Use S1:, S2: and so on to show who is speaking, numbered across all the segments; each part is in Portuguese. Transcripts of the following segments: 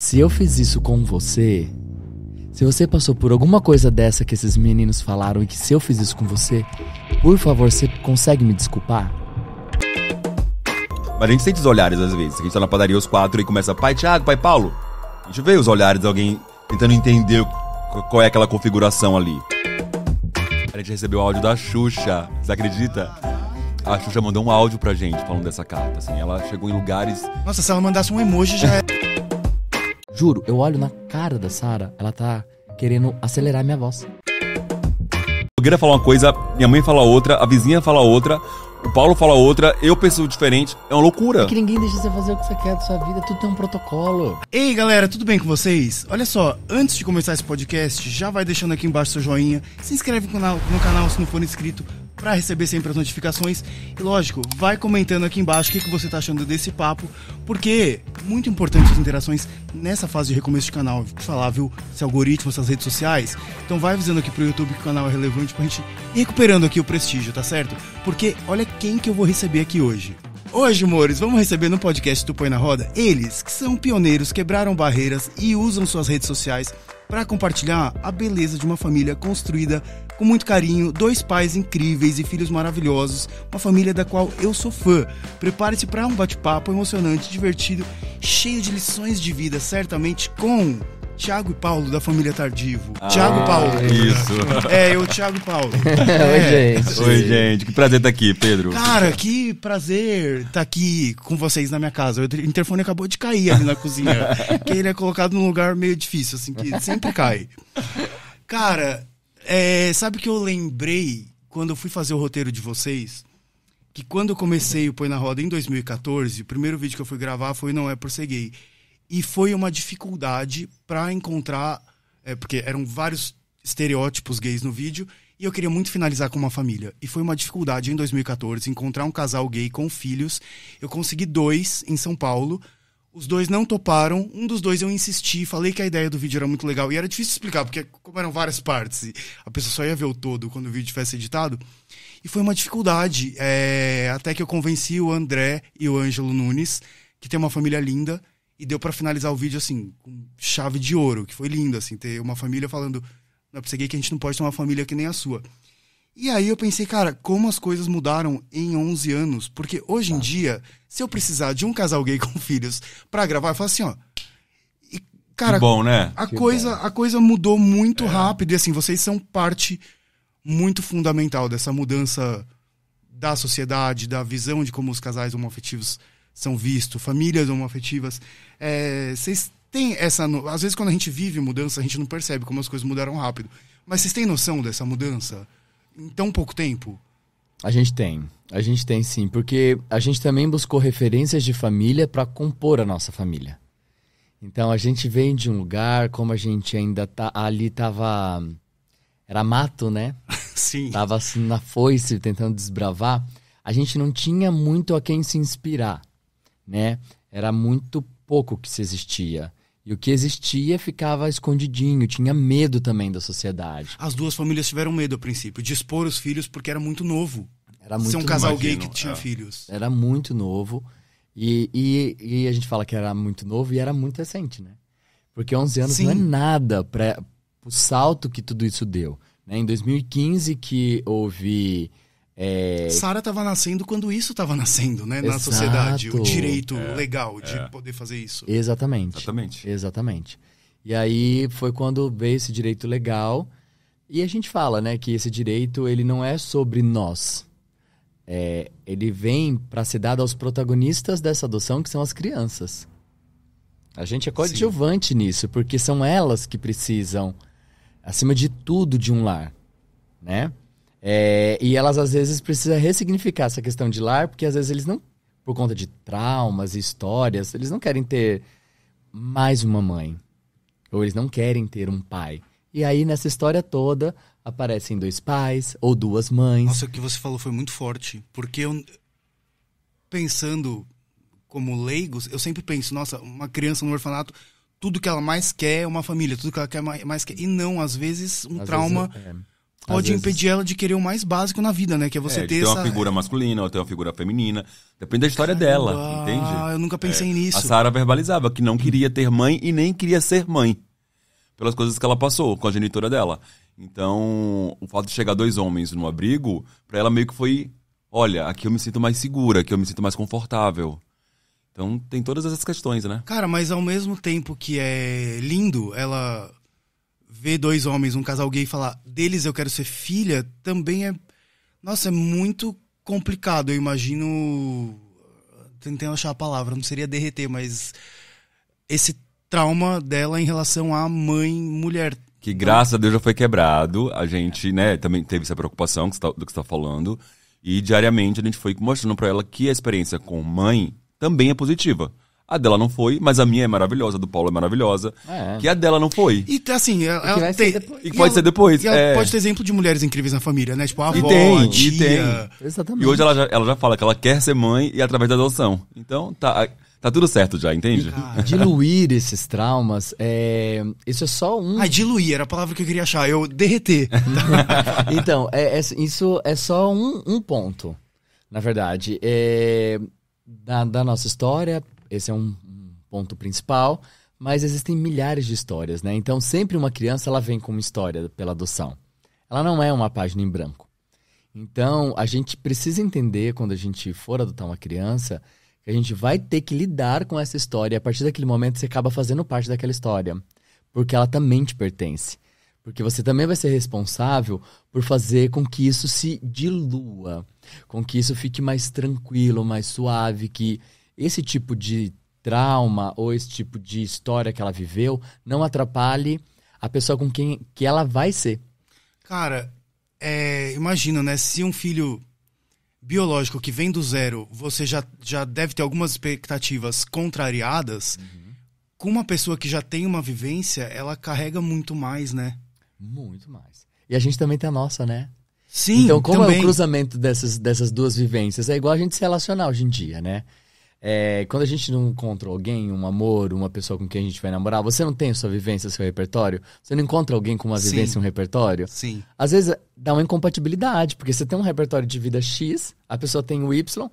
S1: Se eu fiz isso com você, se você passou por alguma coisa dessa que esses meninos falaram e que se eu fiz isso com você, por favor, você consegue me desculpar?
S2: Mas a gente sente os olhares às vezes. A gente tá na padaria os 4 e começa, pai Thiago, pai Paulo. A gente vê os olhares de alguém tentando entender qual é aquela configuração ali. A gente recebeu o áudio da Xuxa, você acredita? A Xuxa mandou um áudio pra gente falando dessa carta, assim. Ela chegou em lugares...
S3: Nossa, se ela mandasse um emoji já é...
S1: Juro, eu olho na cara da Sara, ela tá querendo acelerar minha voz.
S2: Eu queria falar uma coisa, minha mãe fala outra, a vizinha fala outra, o Paulo fala outra, eu penso diferente. É uma loucura.
S1: É que ninguém deixa você fazer o que você quer da sua vida, tudo tem um protocolo.
S3: Ei, galera, tudo bem com vocês? Olha só, antes de começar esse podcast, já vai deixando aqui embaixo seu joinha, se inscreve no canal se não for inscrito, pra receber sempre as notificações. E lógico, vai comentando aqui embaixo o que você tá achando desse papo, porque muito importante as interações nessa fase de recomeço de canal. Falar, viu, esse algoritmo, essas redes sociais. Então vai avisando aqui pro YouTube que o canal é relevante pra gente ir recuperando aqui o prestígio, tá certo? Porque olha quem que eu vou receber aqui hoje. Hoje, amores, vamos receber no podcast do Põe na Roda eles que são pioneiros, quebraram barreiras e usam suas redes sociais para compartilhar a beleza de uma família construída com muito carinho, 2 pais incríveis e filhos maravilhosos, uma família da qual eu sou fã. Prepare-se para um bate-papo emocionante, divertido, cheio de lições de vida, certamente com Thiago e Paulo da família Tardivo. Thiago e Paulo.
S2: Isso.
S3: Eu, Thiago e Paulo.
S1: Oi, gente.
S2: Oi, gente. Que prazer estar aqui, Pedro.
S3: Cara, que prazer estar aqui com vocês na minha casa. O interfone acabou de cair ali na cozinha. Que ele é colocado num lugar meio difícil, assim, que sempre cai. Cara, sabe que eu lembrei, quando eu fui fazer o roteiro de vocês, que quando eu comecei o Põe na Roda em 2014, o primeiro vídeo que eu fui gravar foi Não É Por Ser Gay. E foi uma dificuldade pra encontrar, porque eram vários estereótipos gays no vídeo, e eu queria muito finalizar com uma família. E foi uma dificuldade em 2014 encontrar um casal gay com filhos. Eu consegui 2 em São Paulo. Os 2 não toparam. Um dos 2 eu insisti, falei que a ideia do vídeo era muito legal. E era difícil explicar, porque como eram várias partes, e a pessoa só ia ver o todo quando o vídeo tivesse editado. E foi uma dificuldade, até que eu convenci o André e o Ângelo Nunes, que tem uma família linda. E deu pra finalizar o vídeo, assim, com chave de ouro, que foi lindo, assim, ter uma família falando, não é pra ser gay que a gente não pode ter uma família que nem a sua. E aí eu pensei, cara, como as coisas mudaram em 11 anos, porque hoje em dia, se eu precisar de um casal gay com filhos pra gravar, eu falo assim, ó, e, cara,
S2: que bom, né?
S3: a coisa mudou muito rápido, e assim, vocês são parte muito fundamental dessa mudança da sociedade, da visão de como os casais homoafetivos são vistos, famílias homoafetivas. Vocês têm essa... Às vezes, quando a gente vive mudança, a gente não percebe como as coisas mudaram rápido. Mas vocês têm noção dessa mudança em tão pouco tempo?
S1: A gente tem sim, porque a gente também buscou referências de família para compor a nossa família. Então, a gente vem de um lugar, como a gente ainda ali tava... Era mato, né?
S3: Sim.
S1: Tava assim na foice, tentando desbravar. A gente não tinha muito a quem se inspirar, né? Era muito pouco que se existia. E o que existia ficava escondidinho, tinha medo também da sociedade.
S3: As 2 famílias tiveram medo, a princípio, de expor os filhos porque era muito novo.
S1: Era muito
S3: ser um casal
S2: imagino,
S3: gay que tinha filhos.
S1: Era muito novo. E a gente fala que era muito novo e era muito recente, né? Porque 11 anos não é nada para o salto que tudo isso deu. Né? Em 2015 que houve...
S3: Sara estava nascendo quando isso estava nascendo, né? Na sociedade. O direito legal de poder fazer isso.
S1: Exatamente. E aí foi quando veio esse direito legal. E a gente fala, né, que esse direito ele não é sobre nós. Ele vem para ser dado aos protagonistas dessa adoção, que são as crianças. A gente é coadjuvante nisso, porque são elas que precisam, acima de tudo, de um lar, né? E elas, às vezes, precisam ressignificar essa questão de lar, porque, às vezes, eles não, por conta de traumas e histórias, eles não querem ter mais uma mãe. Ou eles não querem ter um pai. E aí, nessa história toda, aparecem 2 pais ou 2 mães.
S3: Nossa, o que você falou foi muito forte. Porque eu, pensando como leigos, eu sempre penso, nossa, uma criança no orfanato, tudo que ela mais quer é uma família, tudo que ela quer mais quer. E não, às vezes, um trauma... pode
S1: vezes.
S3: impedir ela de querer o mais básico na vida, né? Que é você
S2: de
S3: ter
S2: ter
S3: essa...
S2: uma figura masculina ou ter uma figura feminina. Depende da história dela, entende?
S3: Ah, eu nunca pensei nisso.
S2: A Sarah verbalizava que não queria ter mãe e nem queria ser mãe. Pelas coisas que ela passou com a genitora dela. Então, o fato de chegar 2 homens no abrigo, pra ela meio que foi... Olha, aqui eu me sinto mais segura, aqui eu me sinto mais confortável. Então, tem todas essas questões, né?
S3: Cara, mas ao mesmo tempo que é lindo ela ver 2 homens, um casal gay, e falar deles eu quero ser filha, também é... Nossa, é muito complicado. Eu imagino... Tentei achar a palavra, não seria derreter, mas... Esse trauma dela em relação à mãe mulher.
S2: Que graças a Deus já foi quebrado. A gente, né, também teve essa preocupação do que você tá falando. E diariamente a gente foi mostrando pra ela que a experiência com mãe também é positiva. A dela não foi, mas a minha é maravilhosa, a do Paulo é maravilhosa. Que a dela não foi.
S3: E assim, ela
S1: vai
S3: tem...
S1: ser depois.
S2: E pode ser depois.
S3: E ela pode ter exemplo de mulheres incríveis na família, né? Tipo, a avó,
S2: tem,
S3: a tia...
S1: Exatamente.
S2: E hoje ela já fala que ela quer ser mãe e através da adoção. Então, tá tudo certo já, entende?
S1: Diluir esses traumas, isso é só um...
S3: diluir, era a palavra que eu queria achar. Eu derreter.
S1: Então, isso é só um ponto, na verdade. Da nossa história, esse é um ponto principal, mas existem milhares de histórias, né? Então, sempre uma criança, ela vem com uma história pela adoção. Ela não é uma página em branco. Então, a gente precisa entender, quando a gente for adotar uma criança, que a gente vai ter que lidar com essa história. E a partir daquele momento, você acaba fazendo parte daquela história. Porque ela também te pertence. Porque você também vai ser responsável por fazer com que isso se dilua. Com que isso fique mais tranquilo, mais suave. Que esse tipo de trauma ou esse tipo de história que ela viveu não atrapalhe a pessoa com quem que ela vai ser.
S3: Cara, imagina, né? Se um filho biológico que vem do zero, você já deve ter algumas expectativas contrariadas. Com uma pessoa que já tem uma vivência, ela carrega muito mais, né?
S1: Muito mais. E a gente também tem a nossa, né?
S3: Sim,
S1: então, como
S3: também.
S1: é o cruzamento dessas duas vivências? É igual a gente se relacionar hoje em dia, né? Quando a gente não encontra alguém, um amor, uma pessoa com quem a gente vai namorar, você não tem a sua vivência, seu repertório? Você não encontra alguém com uma vivência e um repertório?
S3: Sim.
S1: Às vezes dá uma incompatibilidade, porque você tem um repertório de vida X, a pessoa tem o Y,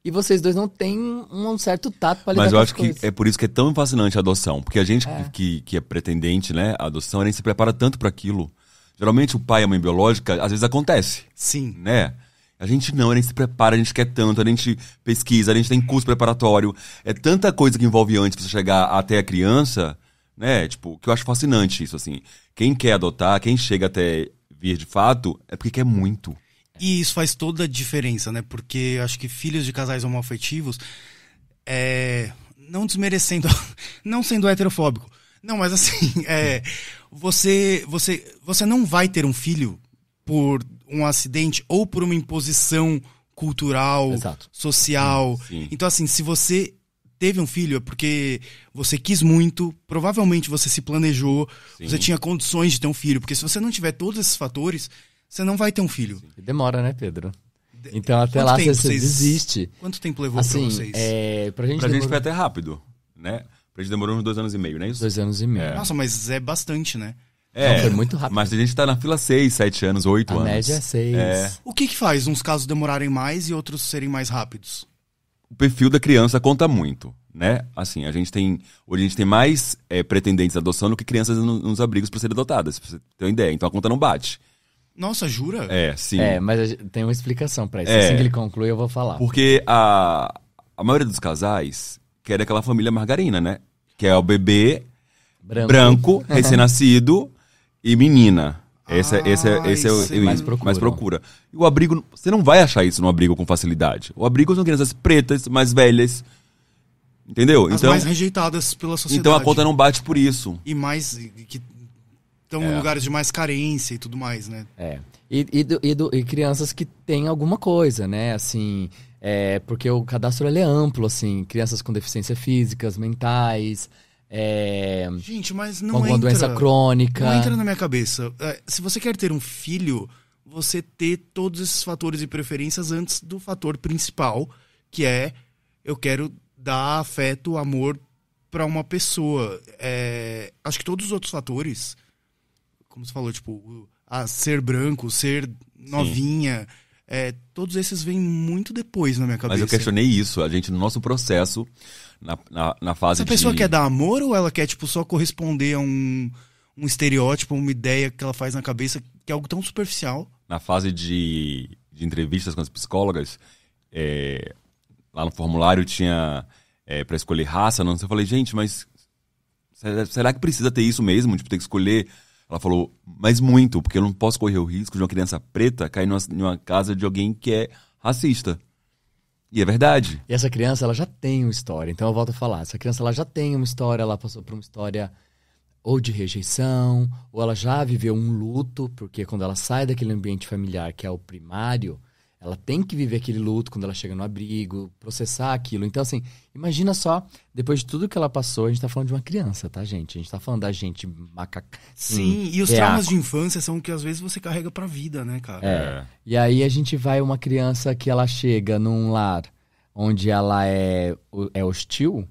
S1: e vocês dois não têm um certo tato para lidar
S2: Mas eu
S1: com
S2: acho
S1: as coisas.
S2: que é por isso que é tão fascinante a adoção. Porque a gente que é pretendente, né, a adoção, a gente se prepara tanto para aquilo. Geralmente o pai e a mãe biológica, às vezes acontece.
S3: Sim.
S2: Né? A gente não, a gente se prepara, a gente quer tanto, a gente pesquisa, a gente tem curso preparatório. É tanta coisa que envolve antes pra você chegar até a criança, né? Tipo, que eu acho fascinante isso, assim. Quem quer adotar, quem chega até vir de fato, é porque quer muito.
S3: E isso faz toda a diferença, né? Porque eu acho que filhos de casais homoafetivos, não desmerecendo, não sendo heterofóbico. Não, mas assim, você não vai ter um filho por um acidente ou por uma imposição cultural,
S1: Exato.
S3: social.
S2: Sim.
S3: Então, assim, se você teve um filho é porque você quis muito, provavelmente você se planejou,
S2: Sim.
S3: você tinha condições de ter um filho. Porque se você não tiver todos esses fatores, você não vai ter um filho.
S1: Demora, né, Pedro? Então até
S3: Quanto
S1: lá
S3: tempo
S1: você
S3: vocês-
S1: desiste.
S3: Quanto tempo levou
S1: Assim,
S3: pra vocês?
S1: pra gente
S2: Pra gente
S1: demorou
S2: foi até rápido, né? Pra gente demorou uns 2 anos e meio, não é isso?
S1: 2 anos e meio.
S3: Nossa, mas é bastante, né?
S1: Não, foi muito rápido.
S2: Mas a gente tá na fila 6, 7 anos, 8
S1: A
S2: anos.
S1: média é 6.
S3: O que faz uns casos demorarem mais e outros serem mais rápidos?
S2: O perfil da criança conta muito, né? Assim, hoje a gente tem mais pretendentes de adoção do que crianças nos abrigos para serem adotadas, pra você ter uma ideia. Então a conta não bate.
S3: Nossa, jura?
S2: Sim.
S1: Mas tem uma explicação pra isso.
S2: É.
S1: Assim que ele conclui, eu vou falar.
S2: Porque a maioria dos casais quer aquela família margarina, né? Que é o bebê branco recém-nascido e menina. Esse é o
S1: mais
S2: mais procura. E o abrigo, você não vai achar isso no abrigo com facilidade. O abrigo são crianças pretas, mais velhas. Entendeu?
S3: As mais rejeitadas pela sociedade.
S2: Então a conta não bate por isso.
S3: E mais que estão em lugares de mais carência e tudo mais, né?
S1: E crianças que têm alguma coisa, né? Assim, porque o cadastro ele é amplo, assim. Crianças com deficiências físicas, mentais,
S3: Gente, mas
S1: com
S3: não
S1: alguma
S3: entra...
S1: doença crônica.
S3: Não entra na minha cabeça. Se você quer ter um filho, você ter todos esses fatores e preferências antes do fator principal, que é eu quero dar afeto, amor pra uma pessoa. Acho que todos os outros fatores, como você falou, tipo, ser branco, ser novinha. Todos esses vêm muito depois na minha cabeça.
S2: Mas eu questionei isso. A gente, no nosso processo, na fase
S3: Essa pessoa quer dar amor ou ela quer, tipo, só corresponder a um estereótipo, uma ideia que ela faz na cabeça, que é algo tão superficial?
S2: Na fase de entrevistas com as psicólogas, lá no formulário tinha pra escolher raça, não sei. Eu falei, gente, mas será que precisa ter isso mesmo? Tipo, ter que escolher... Ela falou, mas muito, porque eu não posso correr o risco de uma criança preta cair numa casa de alguém que é racista. E é verdade.
S1: E essa criança, ela já tem uma história. Então eu volto a falar, essa criança, ela já tem uma história, ela passou por uma história ou de rejeição, ou ela já viveu um luto, porque quando ela sai daquele ambiente familiar, que é o primário, ela tem que viver aquele luto quando ela chega no abrigo, processar aquilo. Então, assim, imagina só, depois de tudo que ela passou, a gente tá falando de uma criança, tá, gente? A gente tá falando da gente macaca.
S3: Sim, e os traumas de infância são que às vezes você carrega pra vida, né, cara?
S1: E aí a gente vai uma criança que ela chega num lar onde ela é hostil,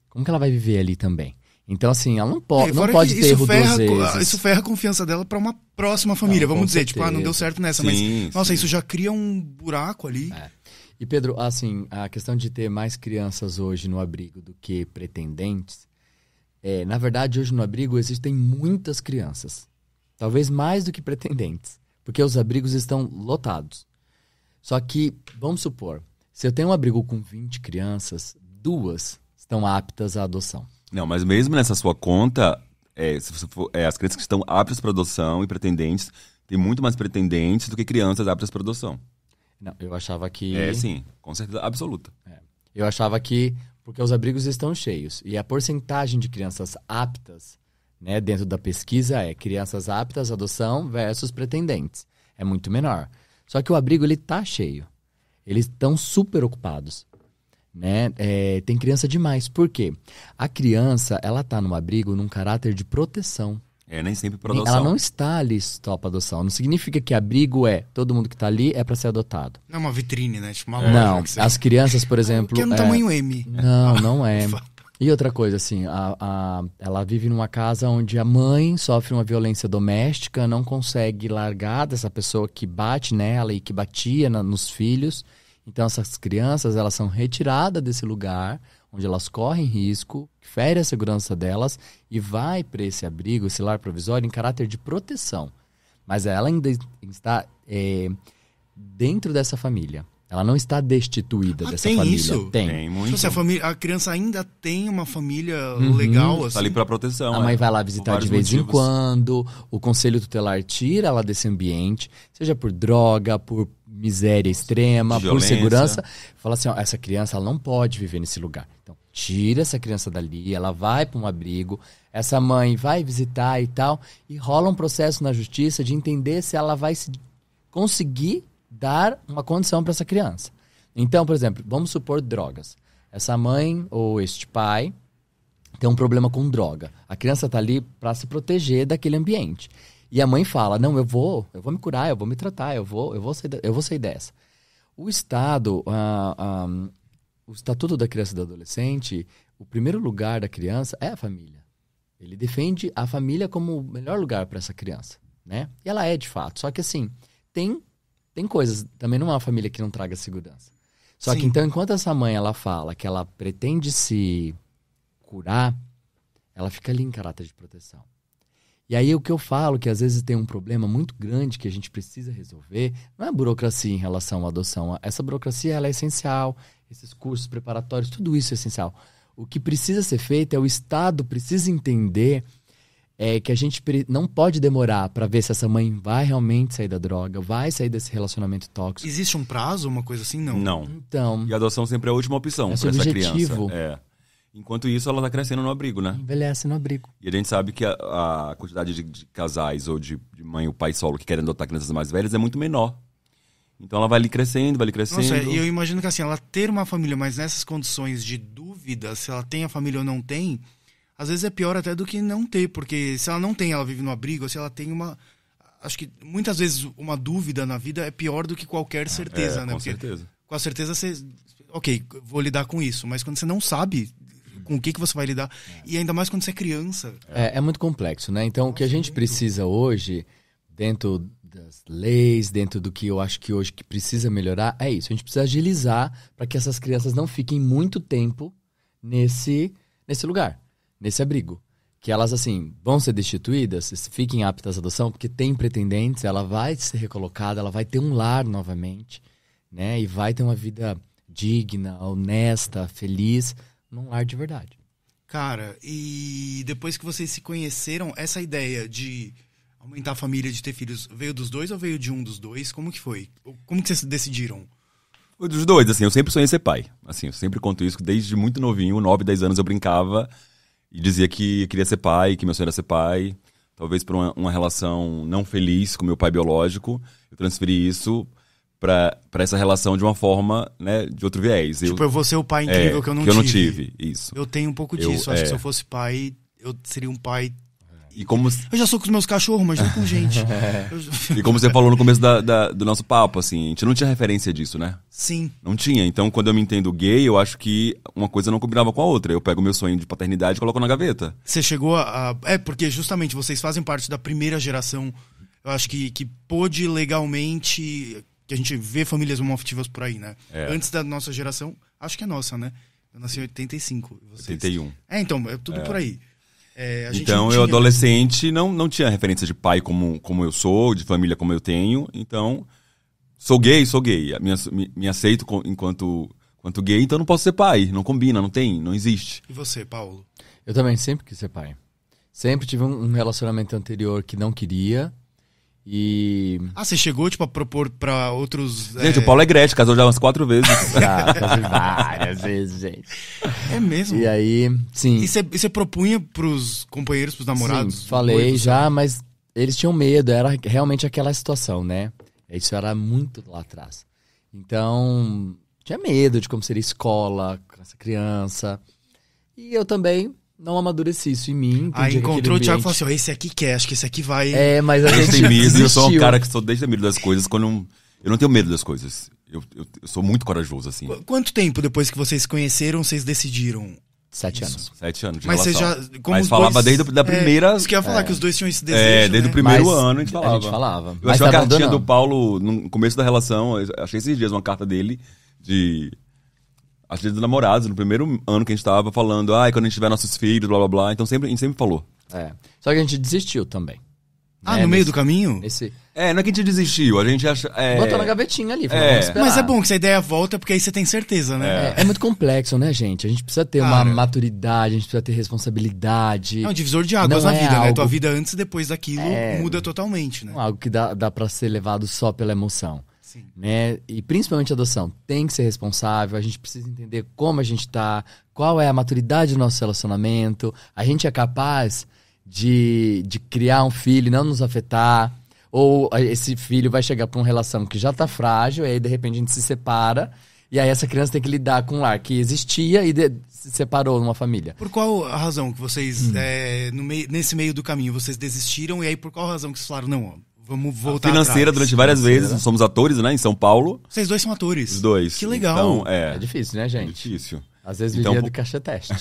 S1: como que ela vai viver ali também? Então, assim, ela não pode ter erro duas vezes.
S3: Isso ferra a confiança dela pra uma próxima família. Vamos dizer, tipo, não deu certo nessa.
S2: Sim,
S3: mas, nossa, isso já cria um buraco ali.
S1: E, Pedro, assim, a questão de ter mais crianças hoje no abrigo do que pretendentes, na verdade, hoje no abrigo existem muitas crianças. Talvez mais do que pretendentes. Porque os abrigos estão lotados. Só que, vamos supor, se eu tenho um abrigo com 20 crianças, 2 estão aptas à adoção.
S2: Não, mas mesmo nessa sua conta, se você for, as crianças que estão aptas para adoção e pretendentes, tem muito mais pretendentes do que crianças aptas para adoção.
S1: Não, eu achava que...
S2: Sim, com certeza absoluta.
S1: Eu achava que, porque os abrigos estão cheios, e a porcentagem de crianças aptas, né, dentro da pesquisa crianças aptas à adoção versus pretendentes. É muito menor. Só que o abrigo, ele tá cheio. Eles estão super ocupados. Né? Tem criança demais. Por quê? A criança, ela tá no abrigo num caráter de proteção.
S2: Nem sempre para adoção.
S1: Ela não está ali só para adoção. Não significa que abrigo todo mundo que tá ali é para ser adotado.
S3: Não é uma vitrine, né? Tipo uma loja.
S1: Não, as crianças, por exemplo...
S3: Que é no tamanho M.
S1: Não é. E outra coisa, assim, ela vive numa casa onde a mãe sofre uma violência doméstica, não consegue largar dessa pessoa que bate nela e que batia nos filhos. Então, essas crianças, elas são retiradas desse lugar, onde elas correm risco, fere a segurança delas e vai para esse abrigo, esse lar provisório, em caráter de proteção. Mas ela ainda está dentro dessa família. Ela não está destituída dessa
S3: tem
S1: família.
S3: Isso?
S2: Tem muito.
S3: Tipo, a criança ainda tem uma família legal, assim.
S2: Tá ali pra proteção.
S1: A mãe vai lá visitar de vez em quando, o conselho tutelar tira ela desse ambiente, seja por droga, por miséria extrema, por segurança. Fala assim, essa criança ela não pode viver nesse lugar. Então, tira essa criança dali, ela vai para um abrigo, essa mãe vai visitar e tal, e rola um processo na justiça de entender se ela vai conseguir dar uma condição para essa criança. Então, por exemplo, vamos supor drogas. Essa mãe ou este pai tem um problema com droga. A criança está ali para se proteger daquele ambiente. E a mãe fala, não, eu vou me curar, eu vou me tratar, eu vou sair dessa. O Estado, o Estatuto da Criança e do Adolescente, o primeiro lugar da criança é a família. Ele defende a família como o melhor lugar para essa criança, né? E ela é de fato. Só que assim, tem coisas, também não é uma família que não traga segurança. Só
S3: Sim.
S1: que então, enquanto essa mãe ela fala que ela pretende se curar, ela fica ali em caráter de proteção. E aí o que eu falo, que às vezes tem um problema muito grande que a gente precisa resolver, não é a burocracia em relação à adoção. Essa burocracia ela é essencial, esses cursos preparatórios, tudo isso é essencial. O que precisa ser feito é o Estado precisa entender que a gente não pode demorar para ver se essa mãe vai realmente sair da droga, vai sair desse relacionamento tóxico.
S3: Existe um prazo, uma coisa assim? Não.
S2: Não.
S1: Então,
S2: E a adoção sempre é a última opção
S1: É
S2: para essa
S1: subjetivo.
S2: criança. Enquanto isso, ela tá crescendo no abrigo, né?
S1: envelhece no abrigo.
S2: E a gente sabe que a quantidade de casais ou de mãe ou pai solo que querem adotar crianças mais velhas é muito menor. Então ela vai ali crescendo.
S3: Nossa, e eu imagino que assim, ela ter uma família, mas nessas condições de dúvida, se ela tem a família ou não tem, às vezes é pior até do que não ter, porque se ela não tem, ela vive no abrigo, se ela tem uma... Acho que muitas vezes uma dúvida na vida é pior do que qualquer certeza, né?
S2: Com
S3: Porque
S2: certeza.
S3: com a certeza você... Ok, vou lidar com isso, mas quando você não sabe com o que você vai lidar, e ainda mais quando você é criança...
S1: É muito complexo, né? Então, o que a gente precisa hoje, dentro das leis, dentro do que eu acho que hoje que precisa melhorar, é isso. A gente precisa agilizar para que essas crianças não fiquem muito tempo nesse lugar, nesse abrigo. Que elas, assim, vão ser destituídas, fiquem aptas à adoção, porque tem pretendentes, ela vai ser recolocada, ela vai ter um lar novamente, né? E vai ter uma vida digna, honesta, feliz, num lar de verdade.
S3: Cara, e depois que vocês se conheceram, essa ideia de aumentar a família, de ter filhos, veio dos dois ou veio de um dos dois? Como que foi? Como que vocês decidiram?
S2: Foi dos dois, assim, eu sempre sonhei ser pai. Assim, eu sempre conto isso, que desde muito novinho, 9, 10 anos, eu brincava e dizia que queria ser pai, que meu sonho era ser pai. Talvez por uma relação não feliz com meu pai biológico, eu transferi isso pra essa relação de uma forma, né, de outro viés.
S3: Tipo, eu vou ser o pai incrível que eu não tive.
S2: Que eu não tive, isso.
S3: Eu tenho um pouco disso. Acho que se eu fosse pai, eu seria um pai...
S2: E como...
S3: Eu já sou com os meus cachorros, imagina com gente.
S2: E como você falou no começo do nosso papo, assim, a gente não tinha referência disso, né?
S3: Sim.
S2: Não tinha. Então, quando eu me entendo gay, eu acho que uma coisa não combinava com a outra. Eu pego meu sonho de paternidade e coloco na gaveta.
S3: Você chegou a... porque justamente vocês fazem parte da primeira geração, eu acho que pôde legalmente... Que a gente vê famílias homoafetivas por aí, né? Antes da nossa geração, acho que é nossa, né? Eu nasci em 85. Vocês...
S2: 81.
S3: Então, é tudo por aí. A gente
S2: então, eu adolescente não tinha referência de pai como eu sou, de família como eu tenho. Então, sou gay. Me aceito enquanto gay, então não posso ser pai. Não combina, não existe.
S3: E você, Paulo?
S1: Eu também sempre quis ser pai. Sempre tive um relacionamento anterior que não queria. E...
S3: você chegou, tipo, a propor pra outros...
S2: Gente, o Paulo é Gretchen, casou já umas 4 vezes.
S1: Já, casei várias vezes, gente.
S3: É mesmo?
S1: E aí, sim.
S3: E você propunha pros companheiros, pros namorados?
S1: Sim, falei já, mas eles tinham medo, era realmente aquela situação, né? Isso era muito lá atrás. Então, tinha medo de como seria escola com essa criança. E eu também... não amadureci isso em mim.
S3: Aí encontrou o Thiago e falou assim, esse aqui quer, acho que esse aqui vai...
S1: mas a gente
S2: tem medo.
S1: desistiu.
S2: Eu sou um cara que sou desde medo das coisas. Eu não tenho medo das coisas. Eu sou muito corajoso, assim.
S3: Quanto tempo depois que vocês se conheceram, vocês decidiram?
S1: 7 anos.
S2: 7 anos de
S3: Mas
S2: relação.
S3: você já...
S2: Mas falava desde a primeira...
S3: Isso que eu ia falar, que os dois tinham esse desejo,
S2: desde
S3: né?
S2: o primeiro ano a gente falava. Eu achei uma cartinha do Paulo no começo da relação. Eu achei esses dias uma carta dele de... Acho que dos namorados, no primeiro ano que a gente tava falando, quando a gente tiver nossos filhos, blá blá blá. Então a gente sempre falou.
S1: Só que a gente desistiu também.
S3: No meio do caminho?
S2: Não é que a gente desistiu, a gente acha...
S1: Botou na gavetinha ali, falou, vamos esperar.
S3: Mas é bom que essa ideia volta, porque aí você tem certeza, né?
S1: É muito complexo, né, gente? A gente precisa ter uma maturidade, a gente precisa ter responsabilidade.
S3: É um divisor de águas na vida, né? Tua vida antes e depois daquilo muda totalmente, né?
S1: Não é algo que dá pra ser levado só pela emoção. Né? E principalmente a adoção tem que ser responsável, a gente precisa entender como a gente tá, qual é a maturidade do nosso relacionamento, a gente é capaz de criar um filho e não nos afetar, ou esse filho vai chegar pra uma relação que já tá frágil, e aí de repente a gente se separa, e aí essa criança tem que lidar com um lar que existia e se separou numa família.
S3: Por qual a razão que vocês, nesse meio do caminho, vocês desistiram, e aí por qual razão que vocês falaram, não, vamos voltar
S2: financeira
S3: atrás.
S2: Durante várias vezes. Somos atores, né? Em São Paulo.
S3: Vocês dois são atores?
S2: Os dois.
S3: Que legal.
S2: Então,
S1: é difícil, né, gente?
S2: É difícil.
S1: Às vezes vivia do caixa teste.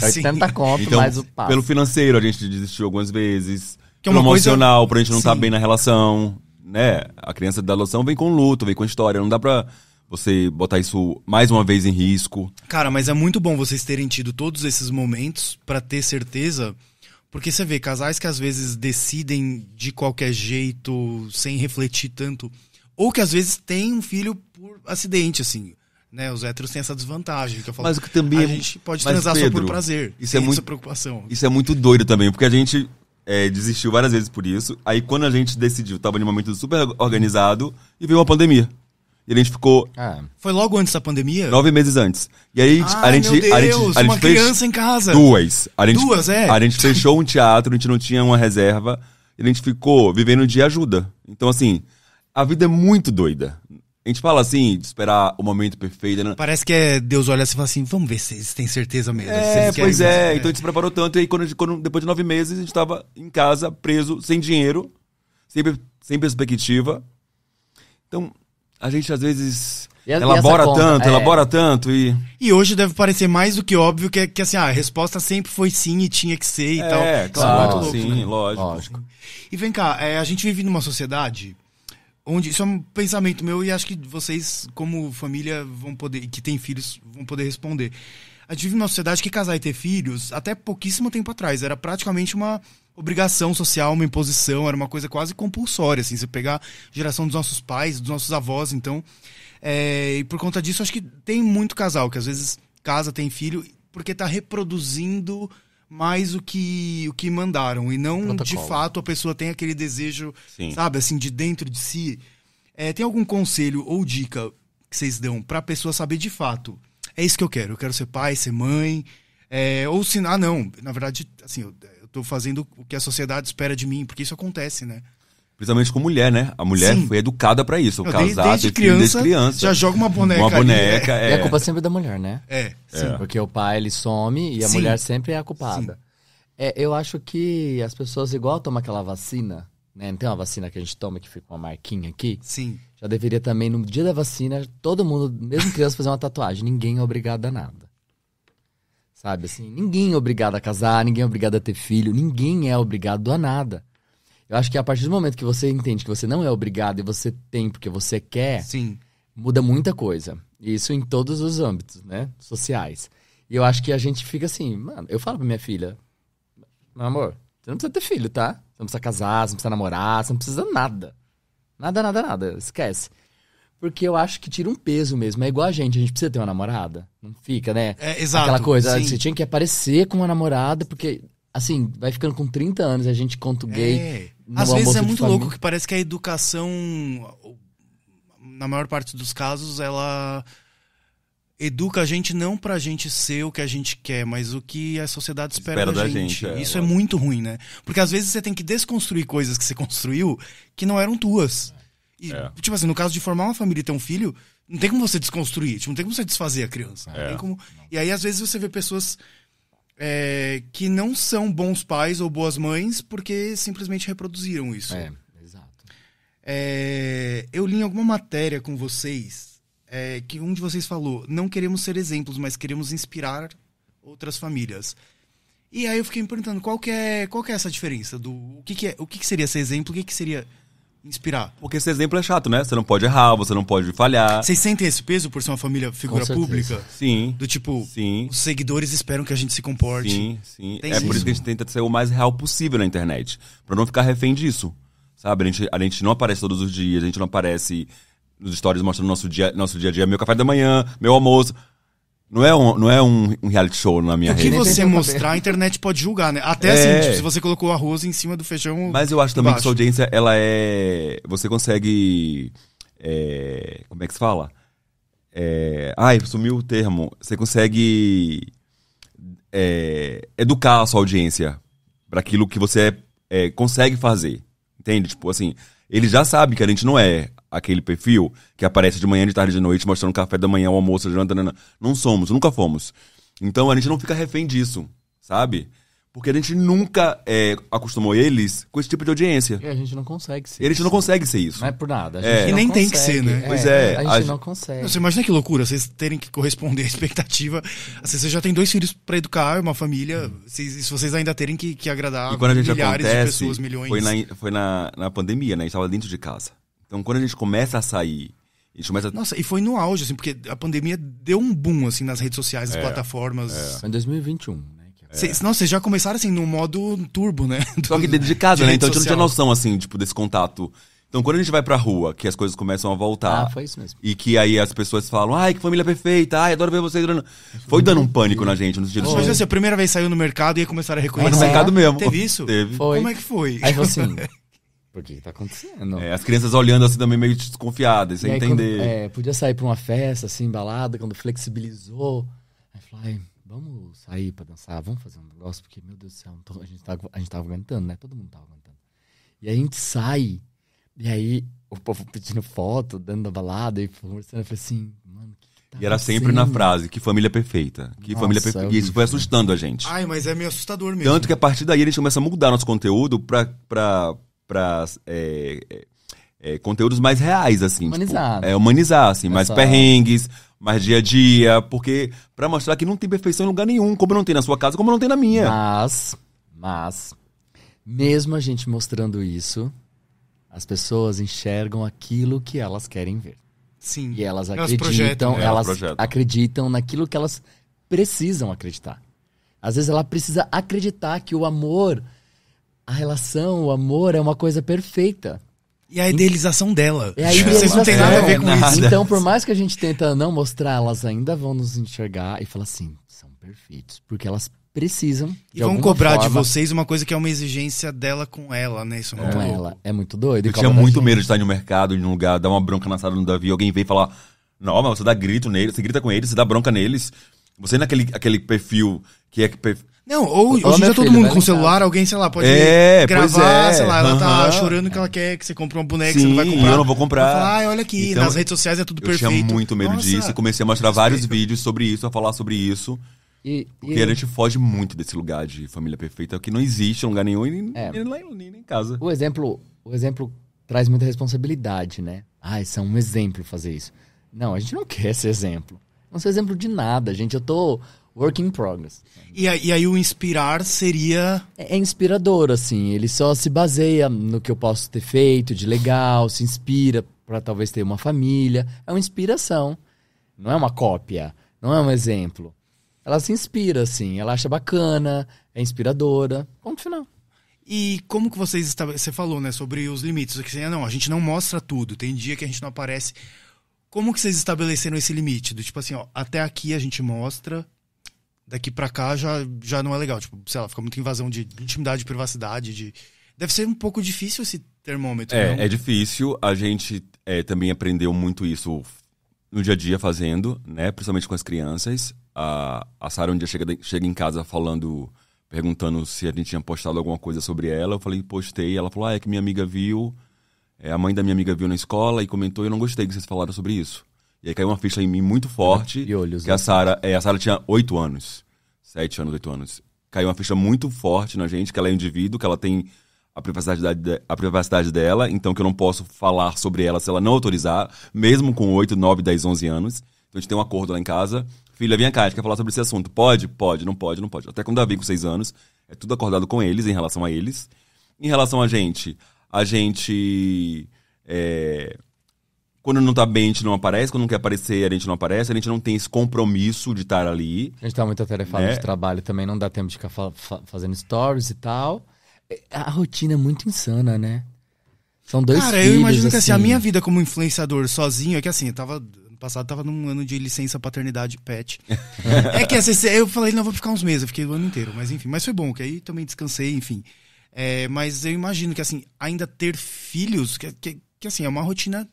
S1: 80 conto,
S2: então,
S1: mais o passo.
S2: Pelo financeiro, a gente desistiu algumas vezes.
S3: Que é
S2: pelo
S3: uma
S2: emocional,
S3: coisa...
S2: pra gente não estar bem na relação. Né? A criança da adoção vem com luto, vem com história. Não dá pra você botar isso mais uma vez em risco.
S3: Cara, mas é muito bom vocês terem tido todos esses momentos pra ter certeza... Porque você vê, casais que às vezes decidem de qualquer jeito, sem refletir tanto, ou que às vezes têm um filho por acidente, assim, né? Os héteros têm essa desvantagem, que eu falo,
S2: mas que também
S3: a gente pode transar
S2: Pedro,
S3: só por prazer,
S2: isso é muito,
S3: essa preocupação.
S2: Isso é muito doido também, porque a gente desistiu várias vezes por isso, aí quando a gente decidiu, tava em um momento super organizado, e veio uma pandemia. E a gente ficou...
S3: Foi logo antes da pandemia?
S2: 9 meses antes. E aí a gente
S3: uma criança em casa.
S2: Duas,
S3: A
S2: gente fechou um teatro, a gente não tinha uma reserva. E a gente ficou vivendo de ajuda. Então, assim, a vida é muito doida. A gente fala assim, de esperar o momento perfeito. Né?
S3: Parece que Deus olha assim e fala assim, vamos ver se eles têm certeza mesmo.
S2: Pois é. Então a gente se preparou tanto. E aí, depois de 9 meses, a gente tava em casa, preso, sem dinheiro, sem perspectiva. Então... A gente, às vezes, elabora tanto e...
S3: E hoje deve parecer mais do que óbvio que assim, a resposta sempre foi sim e tinha que ser e tal.
S2: Claro,
S3: Isso é muito louco,
S2: sim,
S3: né?
S2: lógico.
S3: E vem cá, a gente vive numa sociedade onde, isso é um pensamento meu e acho que vocês, como família, vão poder, que tem filhos, vão poder responder. A gente vive numa sociedade que casar e ter filhos, até pouquíssimo tempo atrás, era praticamente uma obrigação social, uma imposição, era uma coisa quase compulsória, assim, você pegar a geração dos nossos pais, dos nossos avós, então... e por conta disso, acho que tem muito casal que às vezes casa, tem filho, porque tá reproduzindo mais o que mandaram. E não, de fato, a pessoa tem aquele desejo, sabe, assim, de dentro de si. Tem algum conselho ou dica que vocês dão pra pessoa saber de fato? É isso que eu quero ser pai, ser mãe. Ou se, não, na verdade, assim, eu tô fazendo o que a sociedade espera de mim, porque isso acontece, né?
S2: Principalmente com mulher, né? A mulher foi educada pra isso. Casar,
S3: desde criança. Já joga uma boneca.
S2: Uma boneca,
S1: E a culpa sempre é da mulher, né?
S3: Sim.
S1: Porque o pai, ele some e a mulher sempre é a culpada. Eu acho que as pessoas, igual tomam aquela vacina, né? Não tem uma vacina que a gente toma que fica uma marquinha aqui?
S3: Sim.
S1: Já deveria também, no dia da vacina, todo mundo, mesmo criança, fazer uma tatuagem. Ninguém é obrigado a nada. Sabe, assim? Ninguém é obrigado a casar, ninguém é obrigado a ter filho, ninguém é obrigado a nada. Eu acho que a partir do momento que você entende que você não é obrigado e você tem porque você quer, muda muita coisa. Isso em todos os âmbitos, né? Sociais. E eu acho que a gente fica assim, mano, eu falo pra minha filha, meu amor, você não precisa ter filho, tá? Você não precisa casar, você não precisa namorar, você não precisa nada. Nada, esquece. Porque eu acho que tira um peso mesmo. É igual a gente precisa ter uma namorada. Não fica, né?
S3: Exato.
S1: Aquela coisa, você tinha que aparecer com uma namorada, porque... Assim, vai ficando com 30 anos, a gente conta o gay.
S3: Às vezes é muito louco que parece que a educação, na maior parte dos casos, ela educa a gente não pra gente ser o que a gente quer, mas o que a sociedade espera da gente. Isso é muito ruim, né? Porque às vezes você tem que desconstruir coisas que você construiu que não eram tuas. E, tipo assim, no caso de formar uma família e ter um filho, não tem como você desconstruir, não tem como você desfazer a criança. Não tem como... E aí, às vezes, você vê pessoas... que não são bons pais ou boas mães porque simplesmente reproduziram isso.
S1: Exato.
S3: Eu li em alguma matéria com vocês que um de vocês falou, não queremos ser exemplos, mas queremos inspirar outras famílias. E aí eu fiquei me perguntando, qual que é essa diferença? O que seria ser exemplo, o que seria inspirar?
S2: Porque esse exemplo é chato, né? Você não pode errar, você não pode falhar.
S3: Vocês sentem esse peso por ser uma família figura pública?
S2: Sim.
S3: Do tipo, os seguidores esperam que a gente se comporte.
S2: Sim. Por isso que a gente tenta ser o mais real possível na internet. Pra não ficar refém disso. Sabe? A gente não aparece todos os dias, a gente não aparece nos stories mostrando nosso dia a dia, meu café da manhã, meu almoço. Não é um reality show na minha rede.
S3: O que você mostrar, a internet pode julgar, né? Até assim, tipo, se você colocou arroz em cima do feijão.
S2: Mas eu acho também que sua audiência, ela é... Você consegue... Como é que se fala? Sumiu o termo. Você consegue educar a sua audiência para aquilo que você consegue fazer. Entende? Tipo assim, ele já sabe que a gente não é aquele perfil que aparece de manhã, de tarde, de noite, mostrando café da manhã, o almoço, janta, não somos, nunca fomos. Então a gente não fica refém disso, sabe? Porque a gente nunca acostumou eles com esse tipo de audiência.
S1: E a gente não consegue ser.
S2: E a gente não consegue ser isso.
S1: Não é por nada.
S3: E nem tem que ser, né?
S2: Pois é.
S1: A gente não consegue.
S3: Você imagina que loucura, vocês terem que corresponder à expectativa. Assim, você já tem 2 filhos pra educar, uma família. Se vocês ainda terem que agradar
S2: e quando a gente
S3: milhares
S2: acontece,
S3: de pessoas, milhões.
S2: Foi na pandemia, né? A gente tava dentro de casa. Então quando a gente começa a sair...
S3: Nossa, e foi no auge, assim, porque a pandemia deu um boom, assim, nas redes sociais, nas plataformas.
S1: Foi em 2021, né?
S3: Vocês já começaram, assim, no modo turbo, né?
S2: Só que dentro de casa, né? Então a gente não tinha noção, assim, tipo, desse contato. Então quando a gente vai pra rua, que as coisas começam a voltar...
S1: foi isso mesmo.
S2: E que aí as pessoas falam, ai, que família perfeita, ai, adoro ver vocês. Foi dando um pânico na gente, no sentido...
S3: Mas assim, a primeira vez saiu no mercado e aí começaram a reconhecer.
S2: No mercado mesmo.
S3: Teve isso?
S2: Teve.
S1: Foi.
S3: Como é que foi?
S1: Aí falou assim... Por que tá acontecendo?
S2: As crianças olhando assim também meio desconfiadas, sem entender.
S1: Quando, podia sair pra uma festa, assim, balada, quando flexibilizou. Aí falou, vamos sair pra dançar, vamos fazer um negócio, porque, meu Deus do céu, a gente tava aguentando, né? Todo mundo tava aguentando. E aí a gente sai, e aí o povo pedindo foto, dando a balada, e conversando, eu falei assim, mano, o que tá
S2: E era sempre na frase, que família perfeita. Que família perfeita. E isso foi assustando a gente.
S3: Ai, mas é meio assustador mesmo.
S2: Tanto que a partir daí a gente começa a mudar nosso conteúdo pra conteúdos mais reais, assim.
S1: Humanizado.
S2: Tipo, humanizar, assim, mais
S1: Essa-
S2: perrengues, mais dia a dia, porque pra mostrar que não tem perfeição em lugar nenhum, como não tem na sua casa, como não tem na minha.
S1: Mas, mesmo a gente mostrando isso, as pessoas enxergam aquilo que elas querem ver.
S3: Sim.
S1: E elas
S3: Elas
S1: acreditam,
S3: projetam, né?
S1: elas
S2: Elas projetam.
S1: acreditam naquilo que elas precisam acreditar. Às vezes ela precisa acreditar que o amor, a relação, o amor é uma coisa perfeita.
S3: E a idealização dela.
S1: É a
S3: Vocês não têm
S1: idealização.
S3: nada a ver com
S2: Nada.
S3: isso.
S1: Então, por mais que a gente tenta não mostrar, elas ainda vão nos enxergar e falar assim, são perfeitos. Porque elas precisam,
S3: E
S1: de
S3: vão
S1: alguma
S3: cobrar de
S1: forma,
S3: vocês uma coisa que é uma exigência dela com ela, né? Isso é muito
S1: com
S3: louco.
S1: ela. É muito doido. E
S2: Eu
S1: cobra
S2: tinha
S1: da
S2: muito
S1: gente.
S2: medo de estar em um mercado, em um lugar, dar uma bronca na sala do Davi, alguém veio falar, não, mas você dá grito neles, você grita com eles, você dá bronca neles. Você naquele perfil que é...
S3: Não, ou hoje em
S1: meu
S3: dia todo
S1: filho,
S3: mundo
S1: vai
S3: com
S1: lá em
S3: celular,
S1: casa.
S3: alguém, sei lá, pode
S2: Pois
S3: gravar,
S2: é.
S3: sei lá, ela tá
S2: Aham.
S3: chorando que ela quer que você compre uma boneca que
S2: Sim,
S3: você não vai comprar.
S2: e eu não vou comprar.
S3: Ela fala, olha aqui,
S2: Então,
S3: nas redes sociais é tudo
S2: Eu
S3: perfeito.
S2: tinha muito medo
S3: Nossa,
S2: disso e comecei a mostrar vários
S3: respeito.
S2: vídeos sobre isso, a falar sobre isso.
S1: E
S2: Porque a gente foge muito desse lugar de família perfeita, que não existe em lugar nenhum e nem em casa.
S1: o exemplo traz muita responsabilidade, né? Isso é um exemplo fazer isso. Não, a gente não quer esse exemplo. Não sou exemplo de nada, gente. Eu tô work in progress.
S3: E aí o inspirar seria...
S1: É inspirador, assim. Ele só se baseia no que eu posso ter feito de legal, se inspira pra talvez ter uma família. É uma inspiração. Não é uma cópia. Não é um exemplo. Ela se inspira, assim. Ela acha bacana, é inspiradora. Ponto final.
S3: E como que vocês você falou, né, sobre os limites? Que assim, não, a gente não mostra tudo, tem dia que a gente não aparece. Como que vocês estabeleceram esse limite? Do tipo assim, ó, até aqui a gente mostra, daqui pra cá já não é legal. Tipo, sei lá, fica muita invasão de intimidade, de privacidade, Deve ser um pouco difícil esse termômetro, não?
S2: É difícil. A gente também aprendeu muito isso no dia a dia fazendo, né? Principalmente com as crianças. A Sarah um dia chega em casa perguntando se a gente tinha postado alguma coisa sobre ela. Eu falei, postei. Ela falou, é que minha amiga viu, a mãe da minha amiga viu na escola e comentou e eu não gostei que vocês falaram sobre isso. E aí caiu uma ficha em mim muito forte.
S1: E olhos,
S2: que a Sarah tinha 8 anos. 7 anos, 8 anos. Caiu uma ficha muito forte na gente, que ela é um indivíduo, que ela tem a privacidade dela, então que eu não posso falar sobre ela se ela não autorizar, mesmo com 8, 9, 10, 11 anos. Então a gente tem um acordo lá em casa. Filha, vem cá, a gente quer falar sobre esse assunto. Pode? Pode, não pode, não pode. Até com o Davi com 6 anos, é tudo acordado com eles, em relação a eles. Em relação a gente, quando não tá bem, a gente não aparece. Quando não quer aparecer, a gente não aparece. A gente não tem esse compromisso de estar ali.
S1: A gente tá muito atarefado
S2: Né?
S1: de trabalho também, não dá tempo de ficar fazendo stories e tal. A rotina é muito insana, né? São 2
S3: Cara,
S1: filhos,
S3: eu imagino que assim, a minha vida como influenciador sozinho, é que assim, ano passado tava num ano de licença paternidade pet. É que assim, eu falei, não, vou ficar uns meses, eu fiquei o ano inteiro, mas enfim, mas foi bom, que aí também descansei, enfim. Mas eu imagino que assim, ainda ter filhos, que assim, é uma rotina...